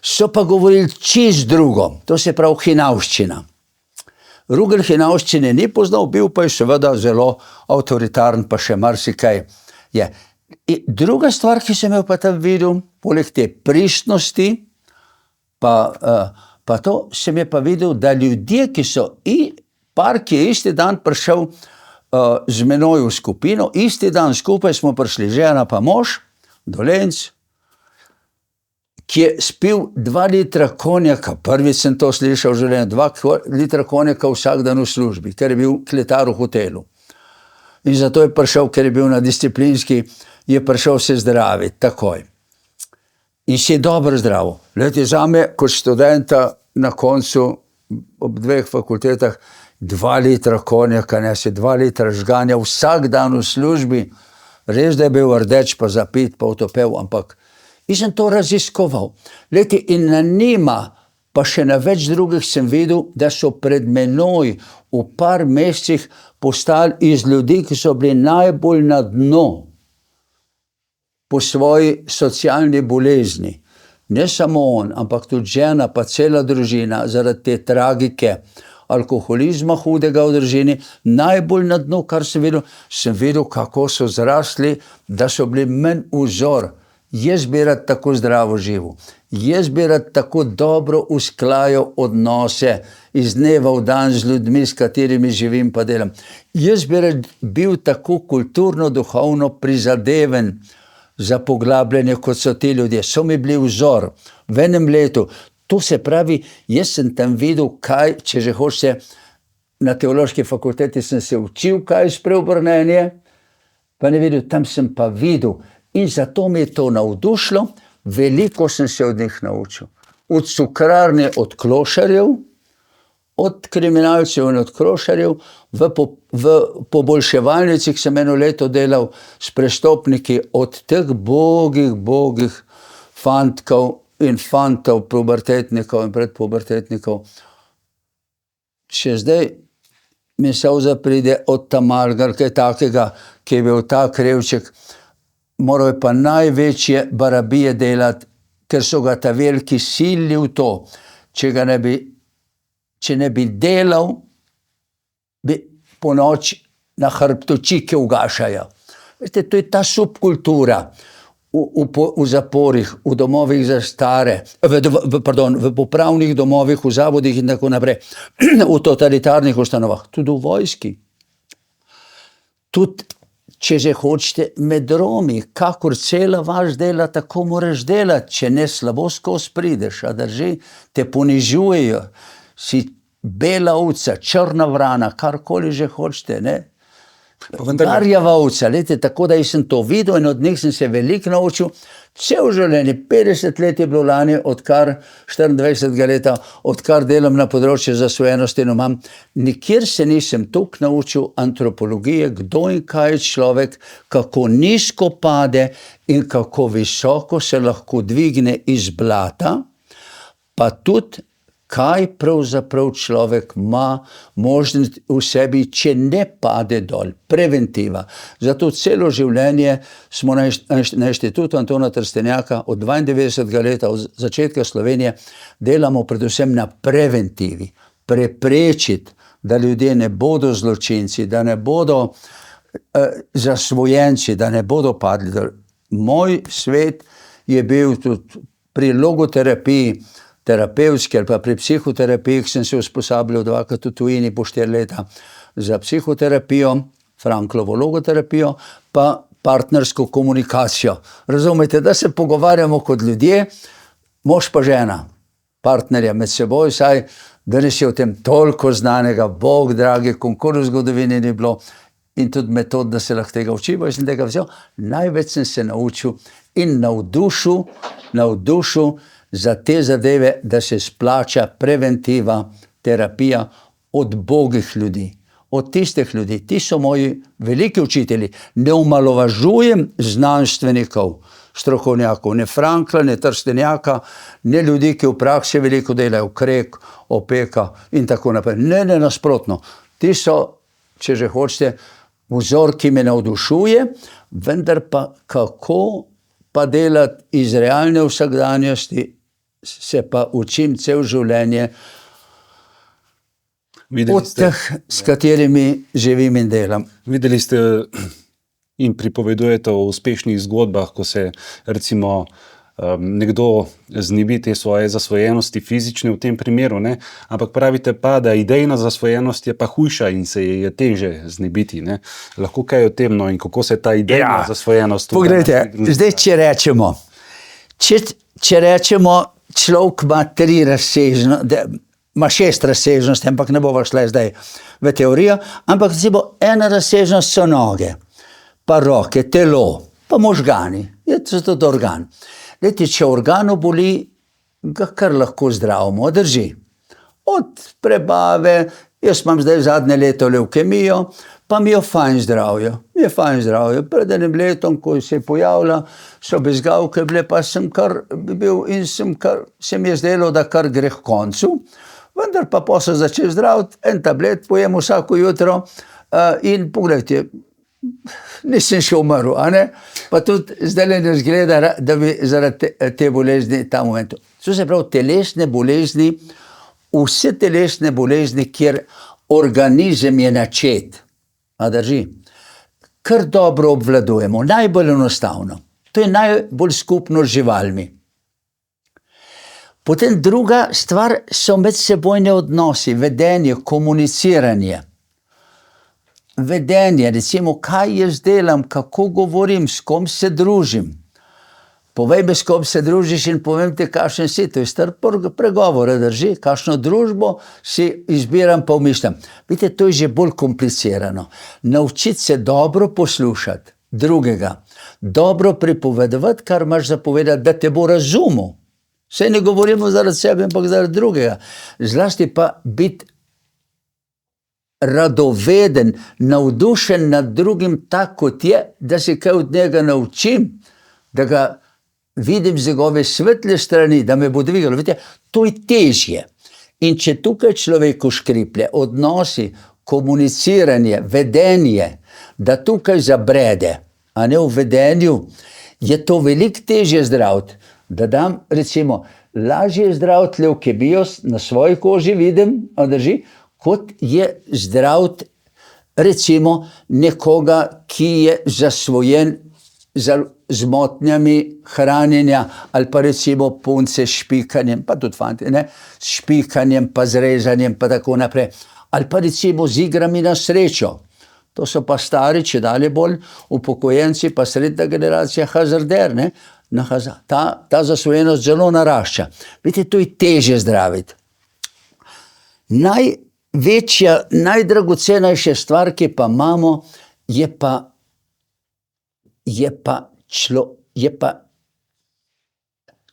So pa govorili čist drugo, to se pravi hinavščina. Rugelj hinavščine ni poznal, bil pa je seveda zelo avtoritarn, pa še marsikaj je. Druga stvar, ki sem jo pa tam videl, poleg te pristnosti, pa to sem je pa videl, da ljudje, ki so par, ki je isti dan prišel z menoj v skupino, isti dan skupaj smo prišli žena pa mož, Dolenc, ki je spil 2 litra konjaka, prvič sem to slišal v življenju, 2 litra konjaka vsak dan v službi, ker je bil kletar v hotelu. In zato je prišel, ker je bil na disciplinski, je prišel se zdraviti, takoj. In si dobro zdravo. Lejte, zame, kot študenta na koncu, ob 2 fakultetah, 2 litra konjaka, ne si 2 litra žganja, vsak dan v službi, res da je bil rdeč, pa zapit, pa utopel, ampak in sem to raziskoval. Lejte, in na njima, pa še na več drugih sem videl, da so pred menoj v par mesecih postali iz ljudi, ki so bili najbolj na dnu po svoji socialni bolezni. Ne samo on, ampak tudi žena, pa cela družina, zaradi te tragike, alkoholizma hudega v družini, najbolj na dnu, kar sem videl, kako so zrasli, da so bili meni vzor. Jaz bi rad tako zdravo živel. Jaz bi rad tako dobro usklajal odnose iz dneva v dan z ljudmi, s katerimi živim pa delam. Jaz bi rad bil tako kulturno, duhovno prizadeven za poglabljanje, kot so ti ljudje. So mi bili vzor v enem letu. To se pravi, jaz sem tam videl, kaj, če že hočete, na teološki fakulteti sem se učil, kaj je spreobrnenje, pa ne videl, tam sem pa videl. In zato mi je to navdušilo, veliko sem se od njih naučil. Od cukrarne, od klošarjev, od kriminalcev in od klošarjev, v poboljševalnicah sem 1 leto delal s prestopniki, od teh bogih fantkov in fantov, pubertetnikov in predpubertetnikov. Še zdaj mi solza pride od Tamalgar, kaj takega, ki je bil ta krevček, moral je pa največje barabije delati, ker so ga ta veliki silili v to. Če ne bi delal, bi po noči na hrbtu čike ugašajo. Veste, to je ta subkultura v zaporih, v domovih za stare, v popravnih domovih, v zavodih in tako naprej, v totalitarnih ustanovah, tudi v vojski. tudi, če že hočete, med Romi, kakor cela vas dela, tako moraš delati, če ne slabo skozi prideš, a drži, te ponižujejo, si bela ovca, črna vrana, karkoli že hočete, ne. Garjava ovca, lejte, tako da sem to videl in od njih sem se veliko naučil, cel življenje, 50 let je bilo lani, odkar 24 leta, odkar delam na področju zasvojenosti in imam, nikjer se nisem toliko naučil antropologije, kdo in kaj je človek, kako nizko pade in kako visoko se lahko dvigne iz blata, pa tudi kaj pravzaprav človek ima možnost v sebi, če ne pade dol. Preventiva. Zato celo življenje smo na inštitutu Antona Trstenjaka od 92. leta, od začetka Slovenije, delamo predvsem na preventivi. Preprečiti, da ljudje ne bodo zločinci, da ne bodo zasvojenci, da ne bodo padli dol. Moj svet je bil tudi pri logoterapiji, terapevtski ali pa pri psihoterapiji, sem se usposabljal 2krat v tujini po 4 leta za psihoterapijo, Franklovo logoterapijo, pa partnersko komunikacijo. Razumete, da se pogovarjamo kot ljudje, mož pa žena, partnerja med seboj, saj danes je v tem toliko znanega, Bog dragi, konkor v zgodovini ni bilo in tudi metod, da se lahko tega učiva, in sem tega vzel. Največ sem se naučil in navdušil za te zadeve, da se splača preventiva, terapija od bogih ljudi, od tistih ljudi. Ti so moji veliki učitelji. Ne omalovažujem znanstvenikov, strokovnjakov, ne Frankla, ne Trstenjaka, ne ljudi, ki v praksi veliko delajo, Krek, Opeka in tako naprej. Ne, nasprotno. Ti so, če že hočete, vzor, ki me navdušuje, vendar pa kako pa delati iz realne vsakdanjosti, se pa učim cel življenje od teh, s katerimi živim in delam. Videli ste in pripovedujete o uspešnih zgodbah, ko se recimo nekdo znebi te svoje zasvojenosti fizične v tem primeru, ne? Ampak pravite pa, da idejna zasvojenost je pa hujša in se je teže znebiti. Ne? Lahko kaj o tem, no, in kako se ta idejna zasvojenost... Poglejte, zdaj, če rečemo, človek ima 3 razsežnosti, ima 6 razsežnosti, ampak ne bova šla zdaj v teorijo, ampak ena razsežnost so noge, pa roke, telo, pa možgani, je to tudi organ. Lejte, če organu boli, ga kar lahko zdravimo, drži. Od prebave, jaz imam zdaj zadnje leto levkemijo, pa mi je fajn zdravje. Pred enim letom, ko se je pojavila, so bezgavke bile, pa sem kar bil in se mi je zdelo, da kar gre k koncu, vendar pa sem začel zdraviti, en tablet pojem vsako jutro in pogledajte, nisem še umrl, a ne? Pa tudi zdaj ne zgleda, da bi zaradi te bolezni ta moment. To se pravi, telesne bolezni, vse telesne bolezni, kjer organizem je načet, a drži, kar dobro obvladujemo, najbolj enostavno. To je najbolj skupno z živalmi. Potem druga stvar so medsebojni odnosi, vedenje, komuniciranje. Vedenje, recimo, kaj jaz delam, kako govorim, s kom se družim. Povej mi, s kom se družiš in povem ti, kakšen si. To je star pregovor, drži. Kakšno družbo si izbiram, pa umišljam. Vidite, to je že bolj komplicirano. Naučiti se dobro poslušati drugega. Dobro pripovedovati, kar imaš zapovedati, da te bo razumel. Saj ne govorimo zaradi sebe, ampak zaradi drugega. Zlasti pa biti radoveden, navdušen nad drugim tak, kot je, da se kaj od njega naučim, da ga vidim z njegove svetle strani, da me bo dvigalo. Vidite, to je težje. In če tukaj človeku škriplje, odnosi, komuniciranje, vedenje, da tukaj zabrede, a ne v vedenju, je to veliko težje zdraviti. Da dam, recimo, lažje zdraviti levkemijo, na svoji koži vidim, a drži, kot je zdraviti, recimo, nekoga, ki je zasvojen z motnjami hranjenja, ali pa recimo punce s špikanjem, pa tudi fanti, ne, s špikanjem, pa z rezanjem, pa tako naprej. Ali pa recimo z igrami na srečo. To so pa stari, če dalje bolj upokojenci, pa srednja generacija hazarder, ne? Ta zasvojenost zelo narašča. Vidite, to je težje zdraviti. Največja, najdragocenejša stvar, ki pa imamo, je pa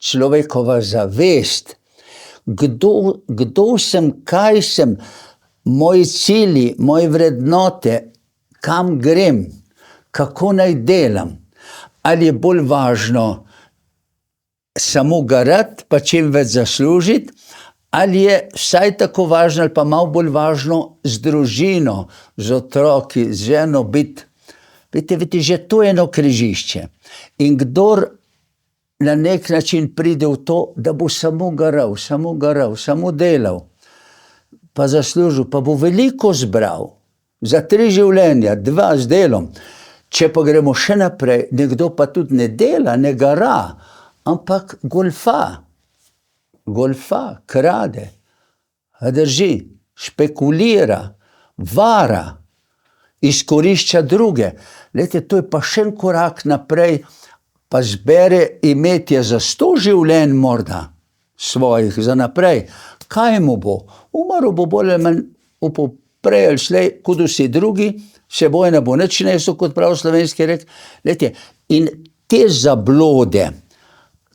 človekova zavest. Kdo sem, kaj sem, moji cilji, moje vrednote, kam grem, kako naj delam. Ali je bolj važno samo garati, pa čim več zaslužiti, ali je vsaj tako važno, ali pa malo bolj važno z družino, z otroki, z ženo biti. Vidite, že to je eno križišče. In kdor na nek način pride v to, da bo samo garal, samo delal, pa zaslužil, pa bo veliko zbral, za 3 življenja, 2 z delom. Če pa gremo še naprej, nekdo pa tudi ne dela, ne gara, ampak golfa, krade, drži, špekulira, vara, izkorišča druge. Glejte, to je pa še en korak naprej, pa zbere imetje za 100 življenj morda svojih za naprej. Kaj mu bo? Umrl bo bolj ali manj prej ali slej, kot vsi drugi, seboj ne bo nič nesel, kot prav slovenski rek. Glejte, in te zablode,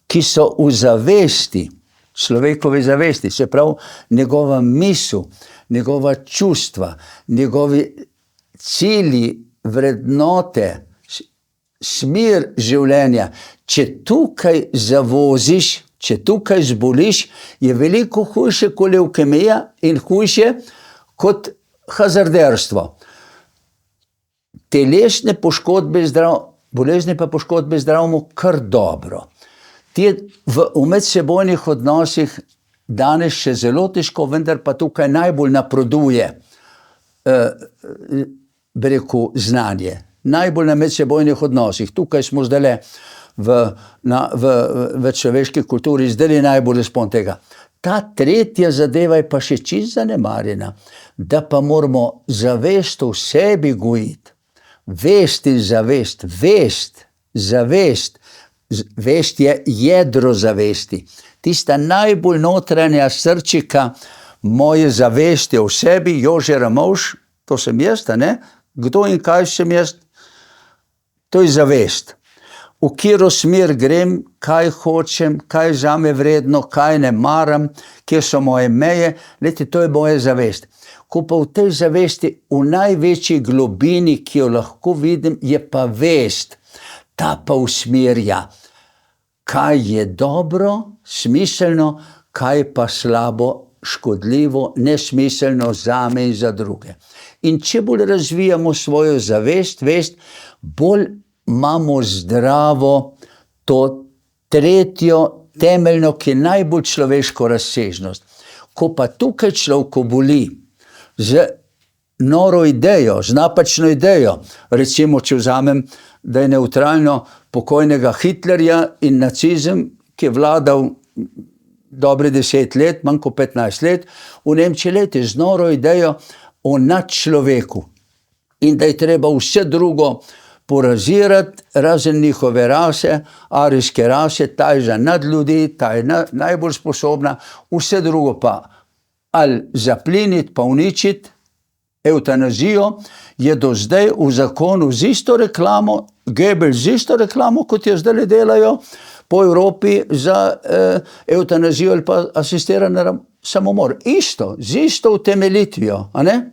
ki so v zavesti, človekovi zavesti, se pravi njegova misel, njegova čustva, njegovi cilji, vrednote, smer življenja, če tukaj zavoziš, če tukaj zboliš, je veliko hujše kot levkemija in hujše kot hazarderstvo. Telesne poškodbe bolezni pa poškodbe zdravimo kar dobro. Te v medsebojnih odnosih danes še zelo težko, vendar pa tukaj najbolj napreduje, bi rekel, znanje. Najbolj na medsebojnih odnosih. Tukaj smo zdaj v človeški kulturi zdaj najbolj izpon tega. Ta tretja zadeva je pa še čisto zanemarjena, da pa moramo zavest v sebi gojiti. Vest in zavest. Vest je jedro zavesti. Tista najbolj notranja srčika moje zavesti v sebi, Jože Ramovš, to sem jaz, ne? Kdo in kaj sem jaz? To je zavest. V katero smer grem, kaj hočem, kaj zame vredno, kaj ne maram, kje so moje meje. Glejte, to je moja zavest. Ko pa v tej zavesti, v največji globini, ki jo lahko vidim, je pa vest. Ta pa usmerja, kaj je dobro, smiselno, kaj pa slabo, škodljivo, nesmiselno zame in za druge. In če bolj razvijamo svojo zavest, bolj imamo zdravo to tretjo temeljno, ki je najbolj človeško razsežnost. Ko pa tukaj človek boli z noro idejo, z napačno idejo, recimo, če vzamem, da je neutralno pokojnega Hitlerja in nacizem, ki je vladal dobre 10 let, manj kot 15 let, v Nemčiji leti z noro idejo o nadčloveku in da je treba vse drugo porazirati, razen njihove rase, arijske rase, ta je za nadljudi, ta je najbolj sposobna, vse drugo pa ali zapliniti, pa uničiti. Evtanazijo je do zdaj v zakonu z isto reklamo, Goebbels z isto reklamo, kot jo zdaj delajo po Evropi za evtanazijo ali pa asistirani samomor. Isto, z isto utemeljitvijo, a ne?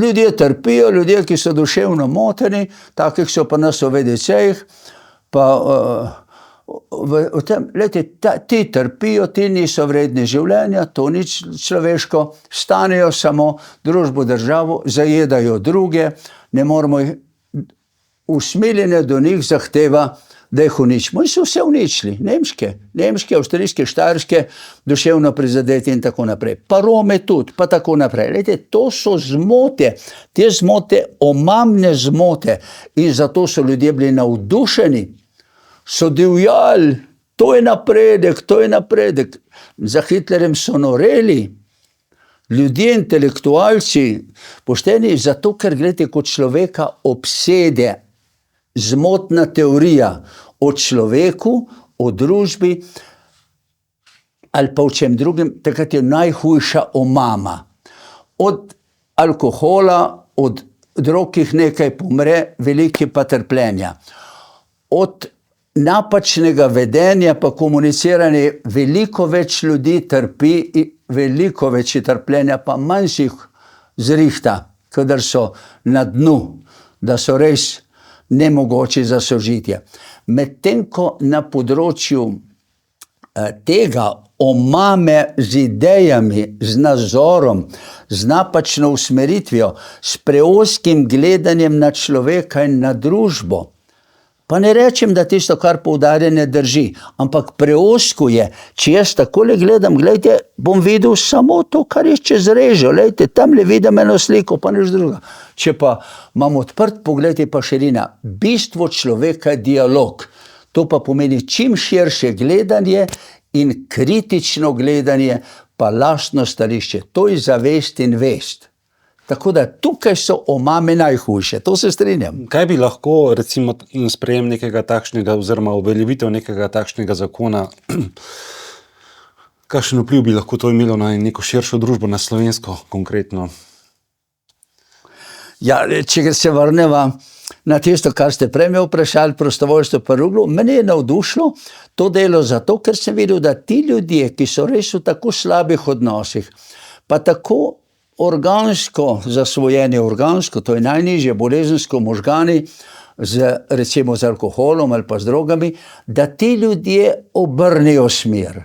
Ljudje trpijo, ljudje, ki so duševno moteni, takih so pa nas v VDC-jih, pa v tem, lejte, ti trpijo, ti niso vredni življenja, to ni človeško, stanejo samo družbo, državo, zajedajo druge, ne moramo jih, usmiljenje do njih zahteva, da jih uničimo. In so vse uničili, nemške, avstrijske, štajerske, duševno prizadeti in tako naprej. Pa Rome tudi, pa tako naprej. Lejte, to so zmote, te zmote, omamne zmote, in zato so ljudje bili navdušeni, so divjali, to je napredek. Za Hitlerjem so noreli, Ljudje, intelektualci, pošteni, zato ker gledajte, kot človeka obsede zmotna teorija o človeku, o družbi ali pa o čem drugem, takrat je najhujša omama. Od alkohola, od drog, jih nekaj pomre, veliki pa trpljenja. Od napačnega vedenja pa komuniciranja veliko več ljudi trpi, veliko več trpljenja, pa manj si jih zrihta, kadar so na dnu, da so res nemogoči za sožitje. Medtem ko na področju tega omame z idejami, z nazorom, z napačno usmeritvijo, s preozkim gledanjem na človeka in na družbo, pa ne rečem, da tisto, kar poudarja, ne drži, ampak preozko je. Če jaz takole gledam, gledajte, bom videl samo to, kar je čez režo, gledajte, tamle vidim eno sliko, pa nič druga. Če pa imam odprt pogled, je pa širina. Bistvo človeka je dialog. To pa pomeni čim širše gledanje in kritično gledanje, pa lastno stališče. To je zavest in vest. Tako da tukaj so omame najhujše, to se strinjam. Kaj bi lahko, recimo, sprejem nekega takšnega oziroma uveljavitev nekega takšnega zakona, kakšen vpliv bi lahko to imelo na neko širšo družbo, na slovensko konkretno? Ja, če se vrneva na tisto, kar ste prej me vprašali, prostovoljstvo pa Ruglu, mene je navdušilo to delo zato, ker sem videl, da ti ljudje, ki so res v tako slabih odnosih, pa tako organsko zasvojeni, organsko, to je najnižje bolezensko možgani, recimo z alkoholom ali pa z drogami, da ti ljudje obrnejo smer.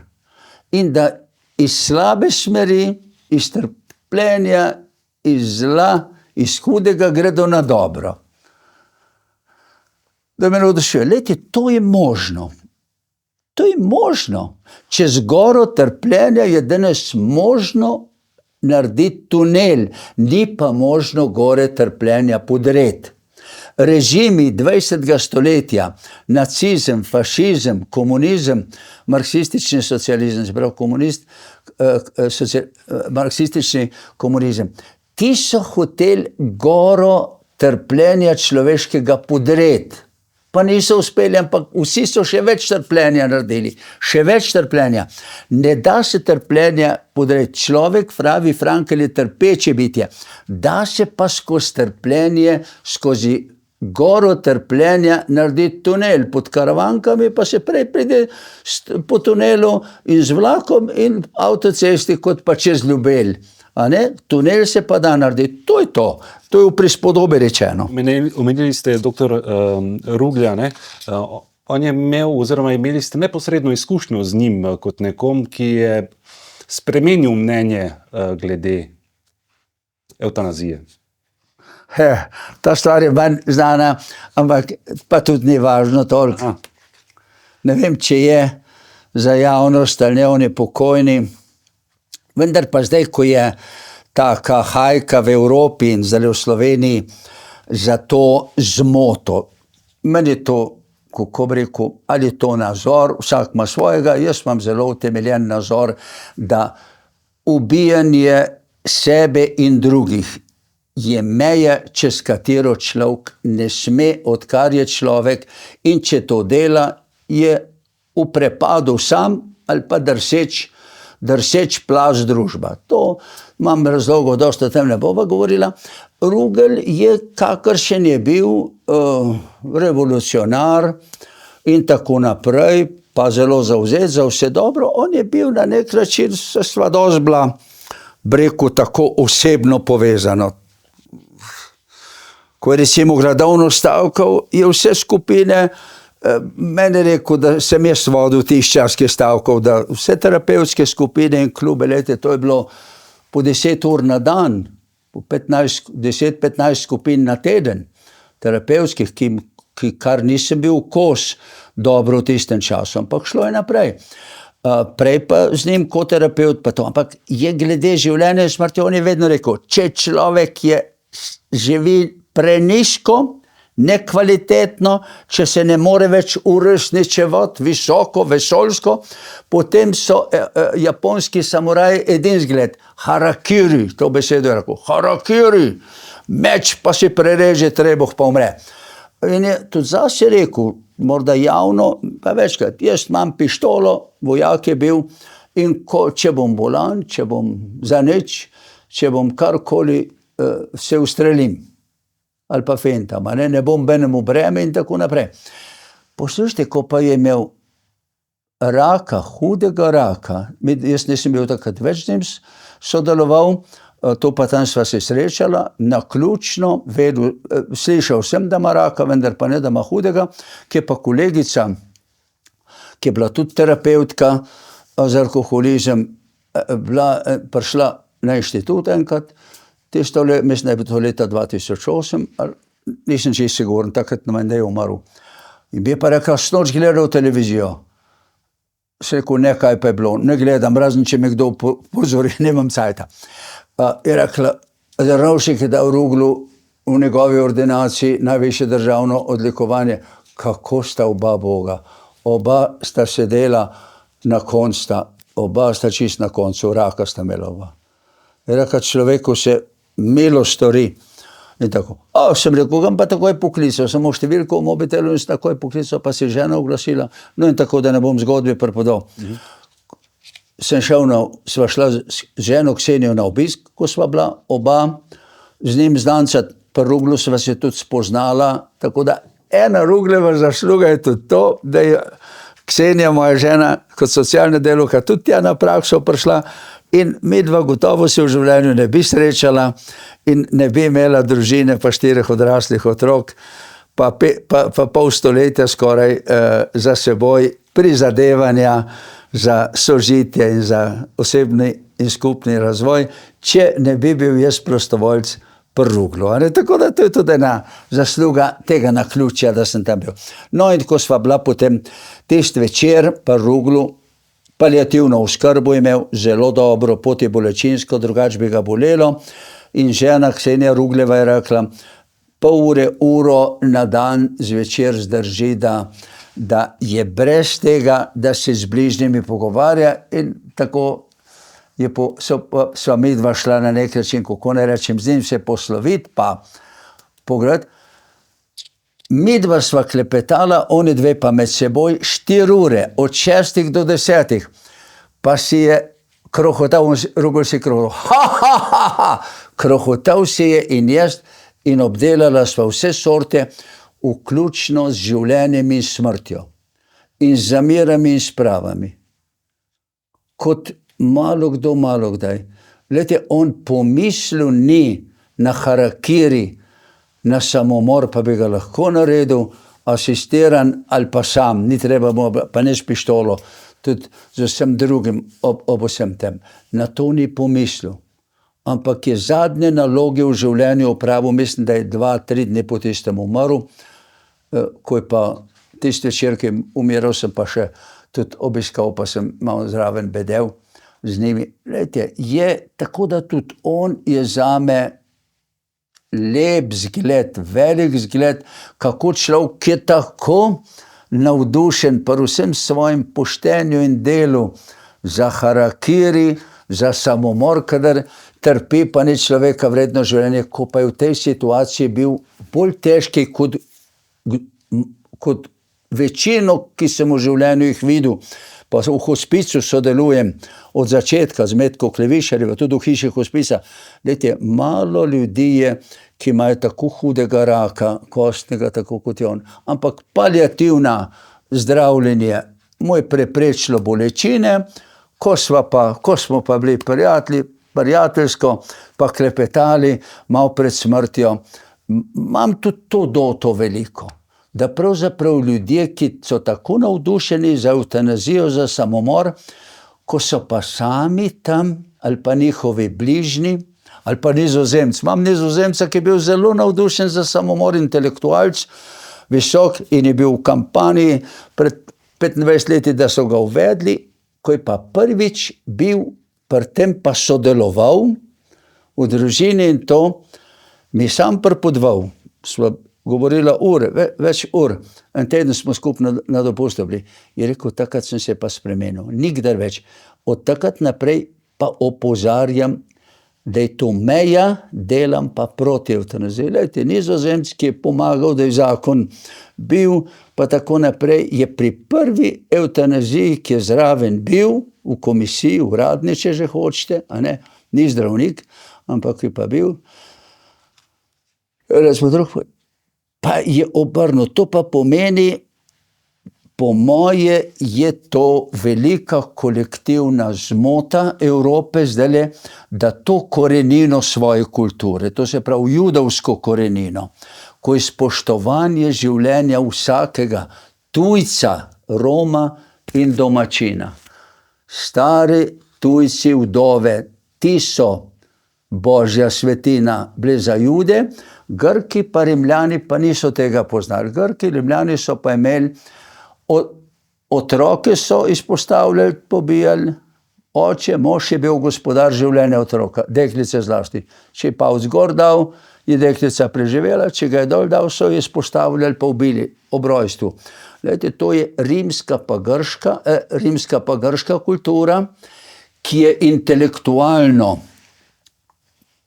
In da iz slabe smeri, iz trpljenja, iz zla, iz hudega gredo na dobro. Da me navdušuje. Lejte, to je možno. To je možno. Čez goro trpljenja je danes možno narediti tunel, ni pa možno gore trpljenja podreti. Režimi 20. stoletja, nacizem, fašizem, komunizem, marksistični socializem, marksistični komunizem, ti so hoteli goro trpljenja človeškega podreti. Pa niso uspeli, ampak vsi so še več trpljenja naredili. Še več trpljenja. Ne da se trpljenja podreti. Človek, pravi Frankl, je trpeče bitje. Da se pa skozi trpljenje, skozi goro trpljenja narediti tunel. Pod karavankami pa se prej pride po tunelu in z vlakom in avtocesti, kot pa čez Ljubelj. A ne? Tunel se pa da narediti. To je to. To je v prispodobi rečeno. Omenili ste doktor Ruglja, ne? On je imel, oziroma imeli ste neposredno izkušnjo z njim, kot nekom, ki je spremenil mnenje glede evtanazije. Ta stvar je manj znana, ampak pa tudi ni važno toliko. Ne vem, če je za javnost ali ne, on je pokojni. Vendar pa zdaj, ko je taka hajka v Evropi in zdaj v Sloveniji za to zmoto, meni je to, kako bi rekel, ali je to nazor, vsak ima svojega, jaz imam zelo utemeljen nazor, da ubijanje sebe in drugih je meja, čez katero človek ne sme, odkar je človek, in če to dela, je v prepadu sam ali pa drseč plaz družba. To imam razlogov, dosta tem ne bova govorila. Rugel je, kakršen je bil revolucionar in tako naprej, pa zelo zavzet za vse dobro. On je bil na nek način, se sva dosti bila, rekel, tako osebno povezano. Ko je recimo gradovno stavkal, je vse skupine, meni rekel, da sem jaz vodil tiščarskih stavkov, da vse terapevtske skupine in klube, lejte, to je bilo po 10 ur na dan, po 10-15 skupin na teden, terapevtskih, kar nisem bil kos dobro v tistem času, ampak šlo je naprej. Prej pa z njim kot terapeut, pa to, ampak je glede življenja in smrti, on je vedno rekel, če človek živi prenisko, nekvalitetno, če se ne more več uresničevati visoko, vesoljsko, potem so japonski samuraji edin zgled, harakiri, to besedo je rekel, harakiri, meč pa si prereže, trebuh pa umre. In je tudi zase rekel, morda javno, pa večkrat, jaz imam pištolo, vojak je bil, in če bom bolan, če bom za nič, če bom karkoli, se ustrelim. Ali pa fentam, ne bom benemu breme in tako naprej. Poslušajte, ko pa je imel raka, hudega raka, jaz nisem bil takrat več z njim sodeloval, to pa tam sva se srečala, naključno vedel, slišal sem, da ima raka, vendar pa ne, da ima hudega, ki je pa kolegica, ki je bila tudi terapeutka za alkoholizem, prišla na inštitut enkrat, mislim, da je to leta 2008, nisem čisto siguren, takrat na meni je umrl. In bi pa rekla, snoč gledal televizijo. Se rekel, nekaj pa je bilo, ne gledam, razen če me kdo pozori, nemam cajta. Je rekla, Drnovšek je dal Ruglu v njegovi ordinaciji najvišje državno odlikovanje. Kako sta oba Boga? Oba sta sedela na koncu, oba sta čist na koncu, raka sta imela oba. Je rekla, človeku se milo stori. In tako, sem rekel, kam pa takoj poklical, samo številko v mobitelu in sem takoj poklical, pa si žena oglasila, no in tako, da ne bom zgodbe prepodal. Sva šla z ženo Ksenijo na obisk, ko sva bila oba z njim znancat, pri Ruglu sva se tudi spoznala, tako da ena Rugleva zasluga je tudi to, da je Ksenija, moja žena, kot socialna delavka, tudi tja na prakso prišla in midva gotovo se v življenju ne bi srečala in ne bi imela družine pa 4 odraslih otrok, pa pol stoletja skoraj za seboj prizadevanja za sožitje in za osebni in skupni razvoj, če ne bi bil jaz prostovoljc pri Ruglu. Tako da to je tudi ena zasluga tega naključja, da sem tam bil. No in ko sva bila potem tisti večer pri Ruglu, paliativno oskrbo imel, zelo dobro, pot je bolečinsko, drugače bi ga bolelo. In žena Ksenija Rugleva je rekla, pol ure, uro na dan zvečer zdrži, da je brez tega, da se z bližnjimi pogovarja in tako sva midva šla na nek način, kako ne rečem, z njim se posloviti, pa pogled. Midva sva klepetala, oni dve pa med seboj 4 ure, od 6 do 10. Pa si je krohotal, Rugl si krohotal, krohotal si je in jaz in obdelala sva vse sorte, vključno z življenjem in smrtjo. In z zamirami in spravami. Kot malo kdaj. Glejte, on pomislil ni na harakiri, na samomor, pa bi ga lahko naredil, asistiran ali pa sam, ni treba, pa ne s pištolo, tudi z vsem drugim, ob vsem tem. Na to ni pomislil. Ampak je zadnje naloge v življenju opravil, mislim, da je 2-3 dni po tistem umrl, ko je pa tisti večer, ki je umiral, sem pa še tudi obiskal, pa sem malo zraven bedel z njimi. Glejte, je tako, da tudi on je zame lep zgled, velik zgled, kako človek je tako navdušen pri vsem svojem poštenju in delu za harakiri, za samomor, kadar trpi, pa ni človeka vredno življenje, ko pa je v tej situaciji bil bolj težki kot večino, ki sem v življenju jih videl. Pa v hospicu sodelujem od začetka z Metko Klevišarjevo, tudi v hiši hospica. Dajte, malo ljudi je, ki imajo tako hudega raka, kostnega, tako kot je on. Ampak paliativna zdravljenje mu je preprečilo bolečine, ko smo pa bili prijatelji, prijateljsko, pa klepetali malo pred smrtjo. Imam tudi to veliko. Da pravzaprav ljudje, ki so tako navdušeni za evtanazijo, za samomor, ko so pa sami tam, ali pa njihovi bližnji, ali pa Nizozemci. Imam Nizozemca, ki je bil zelo navdušen za samomor, intelektualc, visok in je bil v kampanji pred 25 leti, da so ga uvedli, ko je pa prvič bil, pri tem pa sodeloval v družini in to, mi sam pripodoval. govorila ure, več ur. En teden smo skupno na dopustu bili. Je rekel, takrat sem se pa spremenil. Nikdar več. Od takrat naprej pa opozarjam, da je to meja, delam pa proti evtanaziji. Lejte, Nizozemski je pomagal, da je zakon bil, pa tako naprej, je pri prvi evtanaziji, ki je zraven bil, v komisiji, uradni, če že hočete, a ne, ni zdravnik, ampak je pa bil, pa je obrnil. To pa pomeni, po moje je to velika kolektivna zmota Evrope zdajle, da to korenino svoje kulture, to se pravi judovsko korenino, ko je spoštovanje življenja vsakega tujca, Roma in domačina. Stari tujci, vdove, ti so Božja svetina bile za Jude, Grki pa Rimljani pa niso tega poznali. Grki, Rimljani so pa imeli, otroke so izpostavljali, pobijali, oče, mož je bil gospodar življenja otroka, deklice zlasti. Če je pa vzgor dal, je deklica preživela, če ga je dol dal, so jo izpostavljali, pa ubili ob rojstvu. Glejte, to je rimska pa grška kultura, ki je intelektualno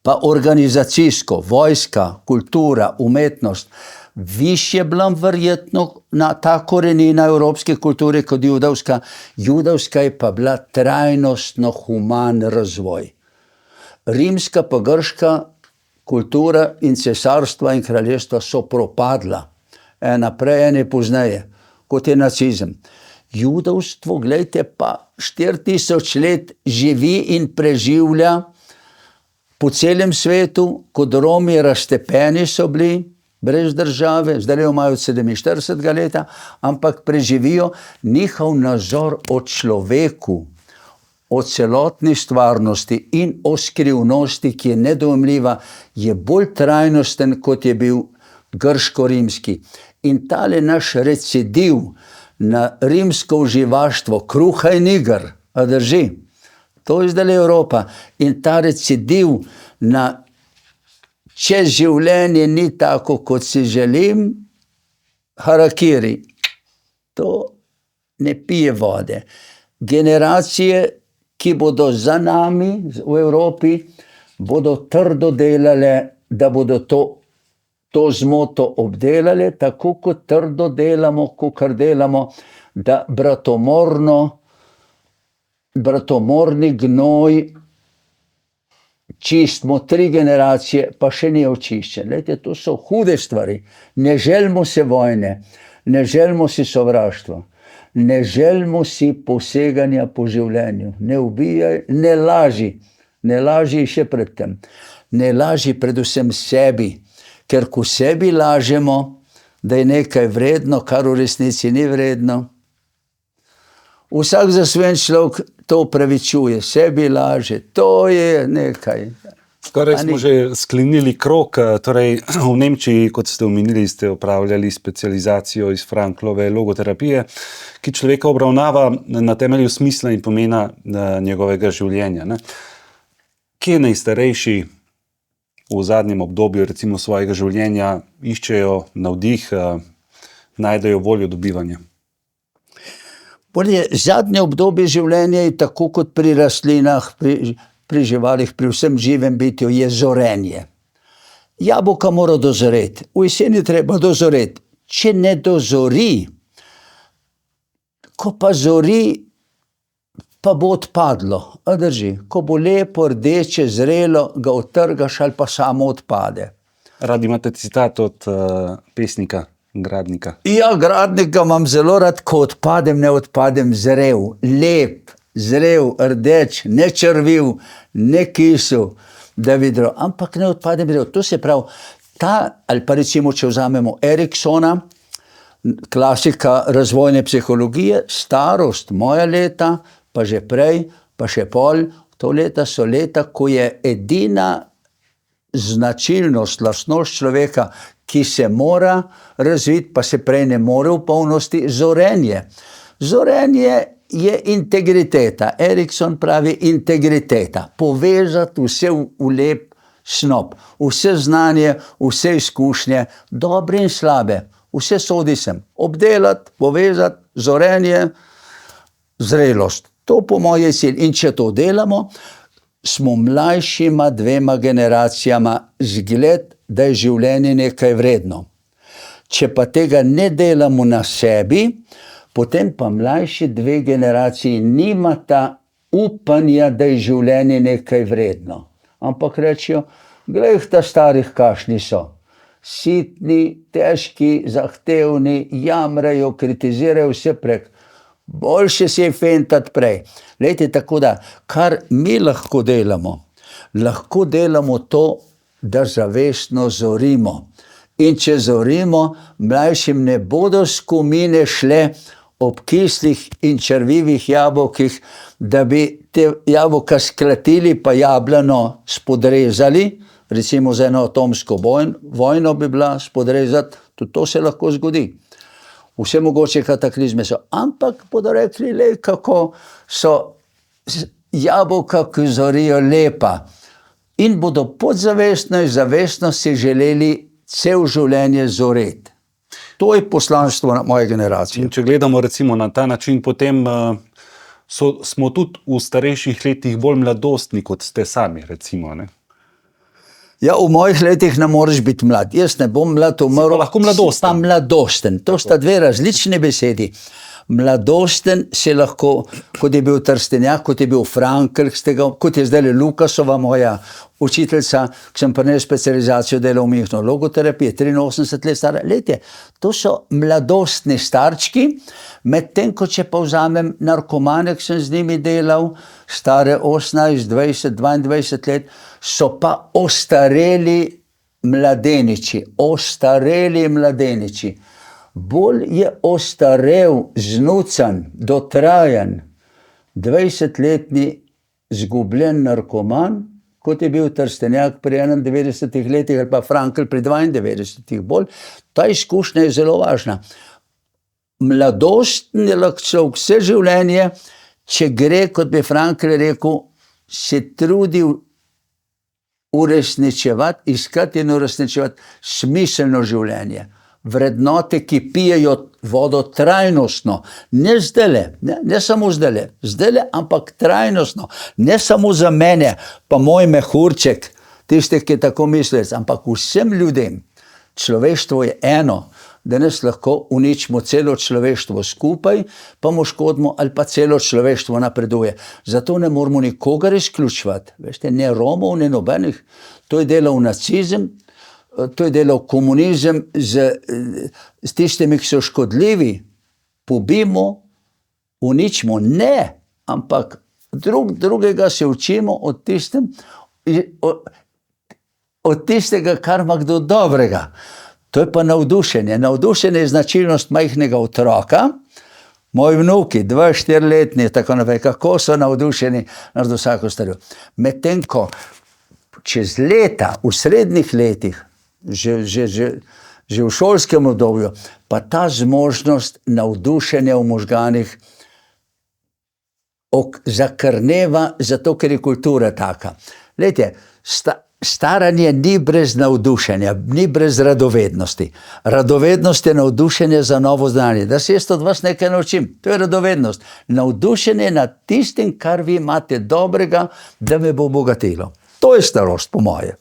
pa organizacijsko, vojska, kultura, umetnost, višje bila verjetno na ta korenina evropske kulture kot judovska. Judovska je pa bila trajnostno human razvoj. Rimska pa grška kultura in cesarstva in kraljestva so propadla. Ena prej, ena pozneje, kot je nacizem. Judovstvo, gledajte, pa 4000 let živi in preživlja po celem svetu, kot Romi raztepeni so bili, brez države, zdaj imajo 47 leta, ampak preživijo. Njihov nazor o človeku, o celotni stvarnosti in o skrivnosti, ki je nedojemljiva, je bolj trajnosten, kot je bil grško-rimski. In tale naš recidiv na rimsko uživaštvo, kruha in iger, a drži? To je zdaj Evropa. In ta recidiv na če življenje ni tako, kot si želim, harakiri, to ne pije vode. Generacije, ki bodo za nami v Evropi, bodo trdo delale, da bodo to zmoto obdelale, tako kot trdo delamo, kakor delamo, da bratomorni gnoj čistimo 3 generacije, pa še ni očiščen. Lejte, to so hude stvari. Ne želimo se vojne, ne želimo si sovraštva, ne želimo si poseganja po življenju. Ne ubijaj, ne laži še predtem. Ne laži predvsem sebi, ker ko sebi lažemo, da je nekaj vredno, kar v resnici ni vredno. Vsak zasven človek to upravičuje, sebi laže, to je nekaj. Skoraj smo že sklenili krog, torej v Nemčiji, kot ste omenili, ste opravljali specializacijo iz Franklove logoterapije, ki človeka obravnava na temelju smisla in pomena njegovega življenja. Ne? Kje najstarejši v zadnjem obdobju, recimo svojega življenja, iščejo navdih, najdejo voljo do bivanja? Zadnje obdobje življenja je tako kot pri rastlinah, pri živalih, pri vsem živem bitju, je zorenje. Jabolka mora dozoreti, v jeseni treba dozoreti. Če ne dozori, ko pa zori, pa bo odpadlo. A drži, ko bo lepo, rdeče, zrelo, ga odtrgaš ali pa samo odpade. Radi imate citat od pesnika Gradnika. Ja, Gradnika imam zelo rad, ko odpadem, ne odpadem zrel, lep, zrel, rdeč, ne črviv, ne kisel, da vidro, ampak ne odpadem zrel. To se pravi, ali pa recimo, če vzamemo Eriksona, klasika razvojne psihologije, starost, moja leta, pa že prej, pa še pol, to leta so leta, ko je edina značilnost, lastnost človeka, ki se mora razviti, pa se prej ne more v polnosti, zorenje. Zorenje je integriteta. Erikson pravi integriteta. Povezati vse v lep snop. Vse znanje, vse izkušnje, dobre in slabe, vse sodi sem. Obdelati, povezati, zorenje, zrelost. To po moje cilj. In če to delamo, smo mlajšima dvema generacijama zgled, da je življenje nekaj vredno. Če pa tega ne delamo na sebi, potem pa mlajši dve generaciji nimata upanja, da je življenje nekaj vredno. Ampak rečejo, glej ta starih, kakšni so. Sitni, težki, zahtevni, jamrajo, kritizirajo vse prek. Boljše se je fentati prej. Glejte, tako da, kar mi lahko delamo to, da zavestno zorimo. In če zorimo, mlajšim ne bodo skomine šle ob kislih in črvivih jabolkih, da bi te jabolka sklatili pa jablano spodrezali, recimo za eno atomsko vojno bi bila spodrezati, tudi to se lahko zgodi. Vse mogoče kataklizme so, ampak bodo rekli, le kako so jabolka, ki zorijo, lepa. In bodo podzavestno in zavestno si želeli cel življenje zoreti. To je poslanstvo moje generacije. In če gledamo recimo na ta način, potem smo tudi v starejših letih bolj mladostni, kot ste sami, recimo, ne? Ja, v mojih letih ne moreš biti mlad. Jaz ne bom mlad umrl. Lahko mladosten. Pa mladosten. To sta dve različne besedi. Mladosten se lahko, kot je bil Trstenjak, kot je bil Frankl, kot je zdaj Lukasova, moja učiteljica, ki sem pri njej specializacijo delal v Münchnu, logoterapije, 83 let stara. Lejte, to so mladostni starčki, medtem ko če pa vzamem narkomane, ki sem z njimi delal, stare 18, 20, 22 let, so pa ostareli mladeniči. Bolj je ostarel, znucan, dotrajan 20-letni zgubljen narkoman, kot je bil Trstenjak pri 91 letih ali pa Frankl pri 92 bolj. Ta izkušnja je zelo važna. Mladosten je lahko človek vse življenje, če gre, kot bi Frankl rekel, se trudil uresničevati, iskati in uresničevati smiselno življenje. Vrednote, ki pijejo vodo trajnostno, ne zdajle, ne samo zdajle, ampak trajnostno, ne samo za mene, pa moj mehurček, tiste, ki tako mislijo, ampak vsem ljudem. Človeštvo je eno, danes lahko uničimo celo človeštvo skupaj, pa mu škodimo ali pa celo človeštvo napreduje. Zato ne moramo nikogar izključevati, veste, ne Romov, ne nobenih. To je delal nacizem, to je delal komunizem s tistimi, ki so škodljivi. Pobimo, uničimo, ne, ampak drugega se učimo od tistega, kar ima kdo dobrega. To je pa navdušenje. Navdušenje je značilnost majhnega otroka. Moji vnuki, 2-4-letni, tako naprej, kako so navdušeni nad vsako stvarjo. Medtem ko čez leta, v srednjih letih, že v šolskem obdobju, pa ta zmožnost navdušenja v možganih zakrneva, zato ker je kultura taka. Glejte, staranje ni brez navdušenja, ni brez radovednosti. Radovednost je navdušenje za novo znanje. Da se jaz od vas nekaj naučim, to je radovednost. Navdušenje nad tistim, kar vi imate dobrega, da me bo obogatilo. To je starost, po moje.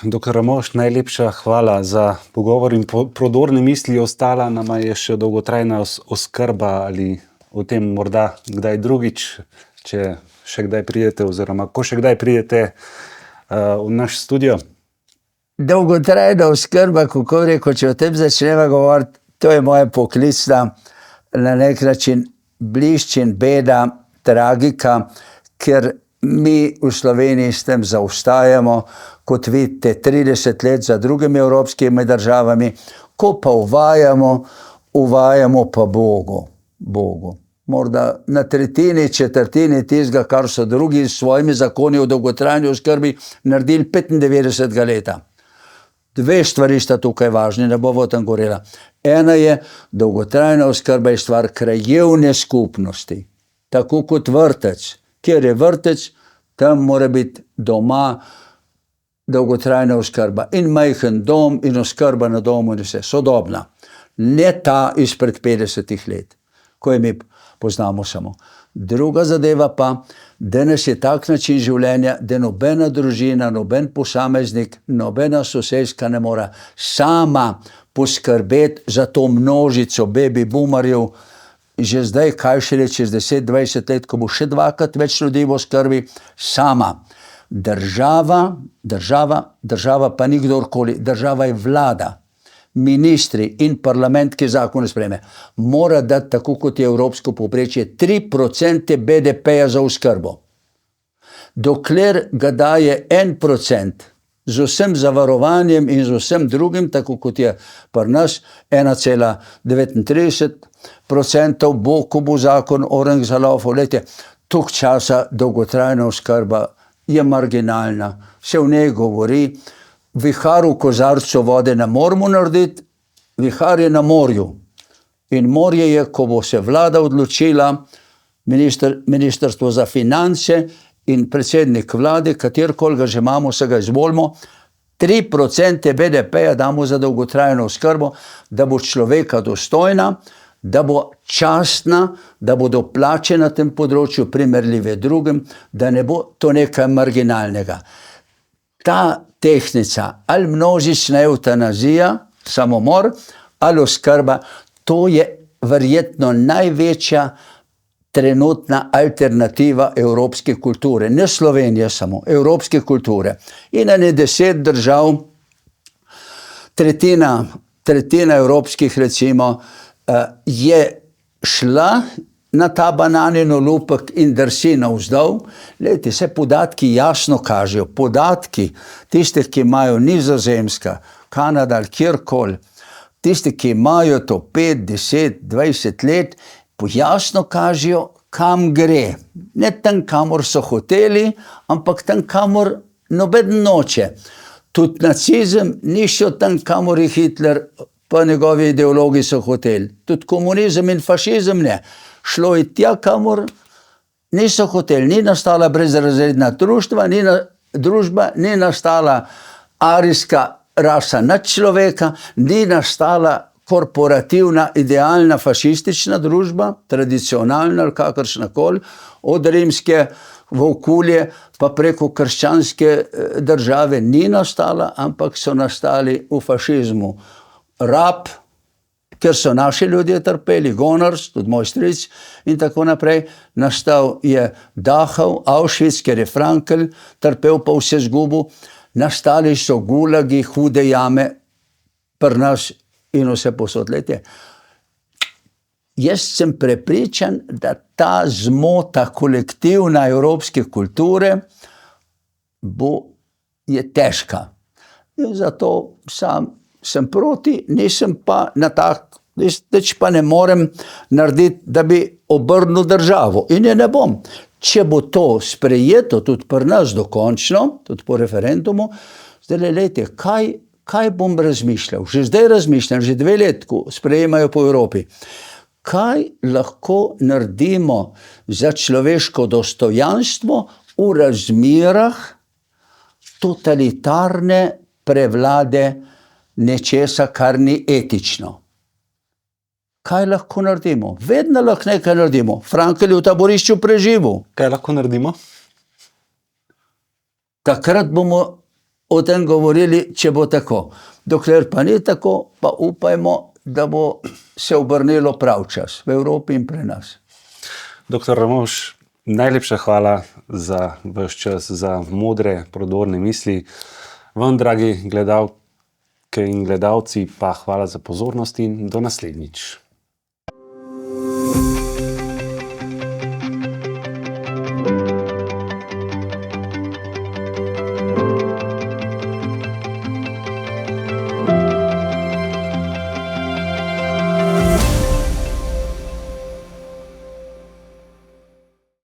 Doktor Ramovš, najlepša hvala za pogovor in prodorne misli. Ostala nama je še dolgotrajna oskrba ali o tem morda kdaj drugič, če še kdaj pridete oziroma ko še kdaj pridete v naš studio. Dolgotrajna oskrba, kako rekel, če o tem začneva govoriti, to je moja poklicna na nek način bliščin, beda, tragika, ker mi v Sloveniji s tem zaostajamo, kot vidite, 30 let za drugimi evropskimi državami, ko pa uvajamo pa Bogu. Morda na tretjini, četrtini tistega, kar so drugi s svojimi zakoni o dolgotrajni oskrbi naredili 95. leta. Dve stvari sta tukaj važni, ne bo o tem govorila. Ena je, dolgotrajna oskrba je stvar krajevne skupnosti. Tako kot vrtec. Kjer je vrtec, tam mora biti doma dolgotrajna oskrba in majhen dom in oskrba na domu in vse, sodobna. Ne ta izpred 50 let, ko je mi poznamo samo. Druga zadeva pa, danes je tak način življenja, da nobena družina, noben posameznik, nobena sosedska ne more sama poskrbeti za to množico baby boomerjev, že zdaj, kaj šele čez 10-20 let, ko bo še dvakrat več ljudi v oskrbi, sama. Država pa ni kdorkoli, država je vlada, ministri in parlament, ki zakone sprejme, mora dati, tako kot je evropsko povprečje, 3% BDP-ja za oskrbo. Dokler ga daje 1%, z vsem zavarovanjem in z vsem drugim, tako kot je pri nas 1,39%, bo, ko bo zakon orang zalaufal, lejte, toliko časa dolgotrajna oskrba je marginalna, se v njej govori, vihar v kozarcu vode ne moramo narediti, vihar je na morju. In morje je, ko bo se vlada odločila, ministrstvo za finance in predsednik vlade, katerikoli ga že imamo, se ga izvolimo, 3% BDP-ja damo za dolgotrajno oskrbo, da bo človeka dostojna, da bo častna, da bodo plače na tem področju primerljive drugim, da ne bo to nekaj marginalnega. Ta tehnica, ali množična evtanazija, samomor, ali oskrba, to je verjetno največja trenutna alternativa evropske kulture. Ne Slovenije samo, evropske kulture. In ene 10 držav, tretjina evropskih recimo, je šla na ta bananin olupek in drsi navzdol. Glejte, se podatki jasno kažejo. Podatki tistih, ki imajo Nizozemska, Kanada ali kjerkoli, tisti, ki imajo to 5, 10, 20 let, jasno kažejo, kam gre. Ne tam, kamor so hoteli, ampak tam, kamor noben noče. Tudi nacizem ni šel tam, kamor je Hitler pa njegovi ideologi so hoteli. Tudi komunizem in fašizem ne. Šlo je tja, kamor niso hoteli. Ni nastala brezrazredna družba, ni nastala arijska rasa nadčloveka, ni nastala korporativna, idealna fašistična družba, tradicionalna ali kakršnakoli, od rimske volkulje pa preko krščanske države ni nastala, ampak so nastali v fašizmu. Rab, ker so naši ljudje trpeli, Gonars, tudi moj stric in tako naprej, nastal je Dachau, Auschwitz, ker je Frankl trpel pa vse zgubo, nastali so gulagi, hude jame pri nas in vse posod. Lejte, jaz sem prepričan, da ta zmota kolektivna evropske kulture je težka. In zato sem proti, nisem pa na tak, več pa ne morem narediti, da bi obrnil državo. In je ne bom. Če bo to sprejeto tudi pri nas dokončno, tudi po referendumu, zdaj lejte, kaj bom razmišljal? Že zdaj razmišljam, že 2 let, ko sprejemajo po Evropi. Kaj lahko naredimo za človeško dostojanstvo v razmerah totalitarne prevlade nečesa, kar ni etično? Kaj lahko naredimo? Vedno lahko nekaj naredimo. Frankl je v taborišču preživel. Kaj lahko naredimo? Takrat bomo o tem govorili, če bo tako. Dokler pa ni tako, pa upajmo, da bo se obrnilo prav čas v Evropi in pri nas. Doktor Ramovš, najlepša hvala za vaš čas, za modre, prodorne misli. Vam, dragi gledalke in gledalci, pa hvala za pozornost in do naslednjič.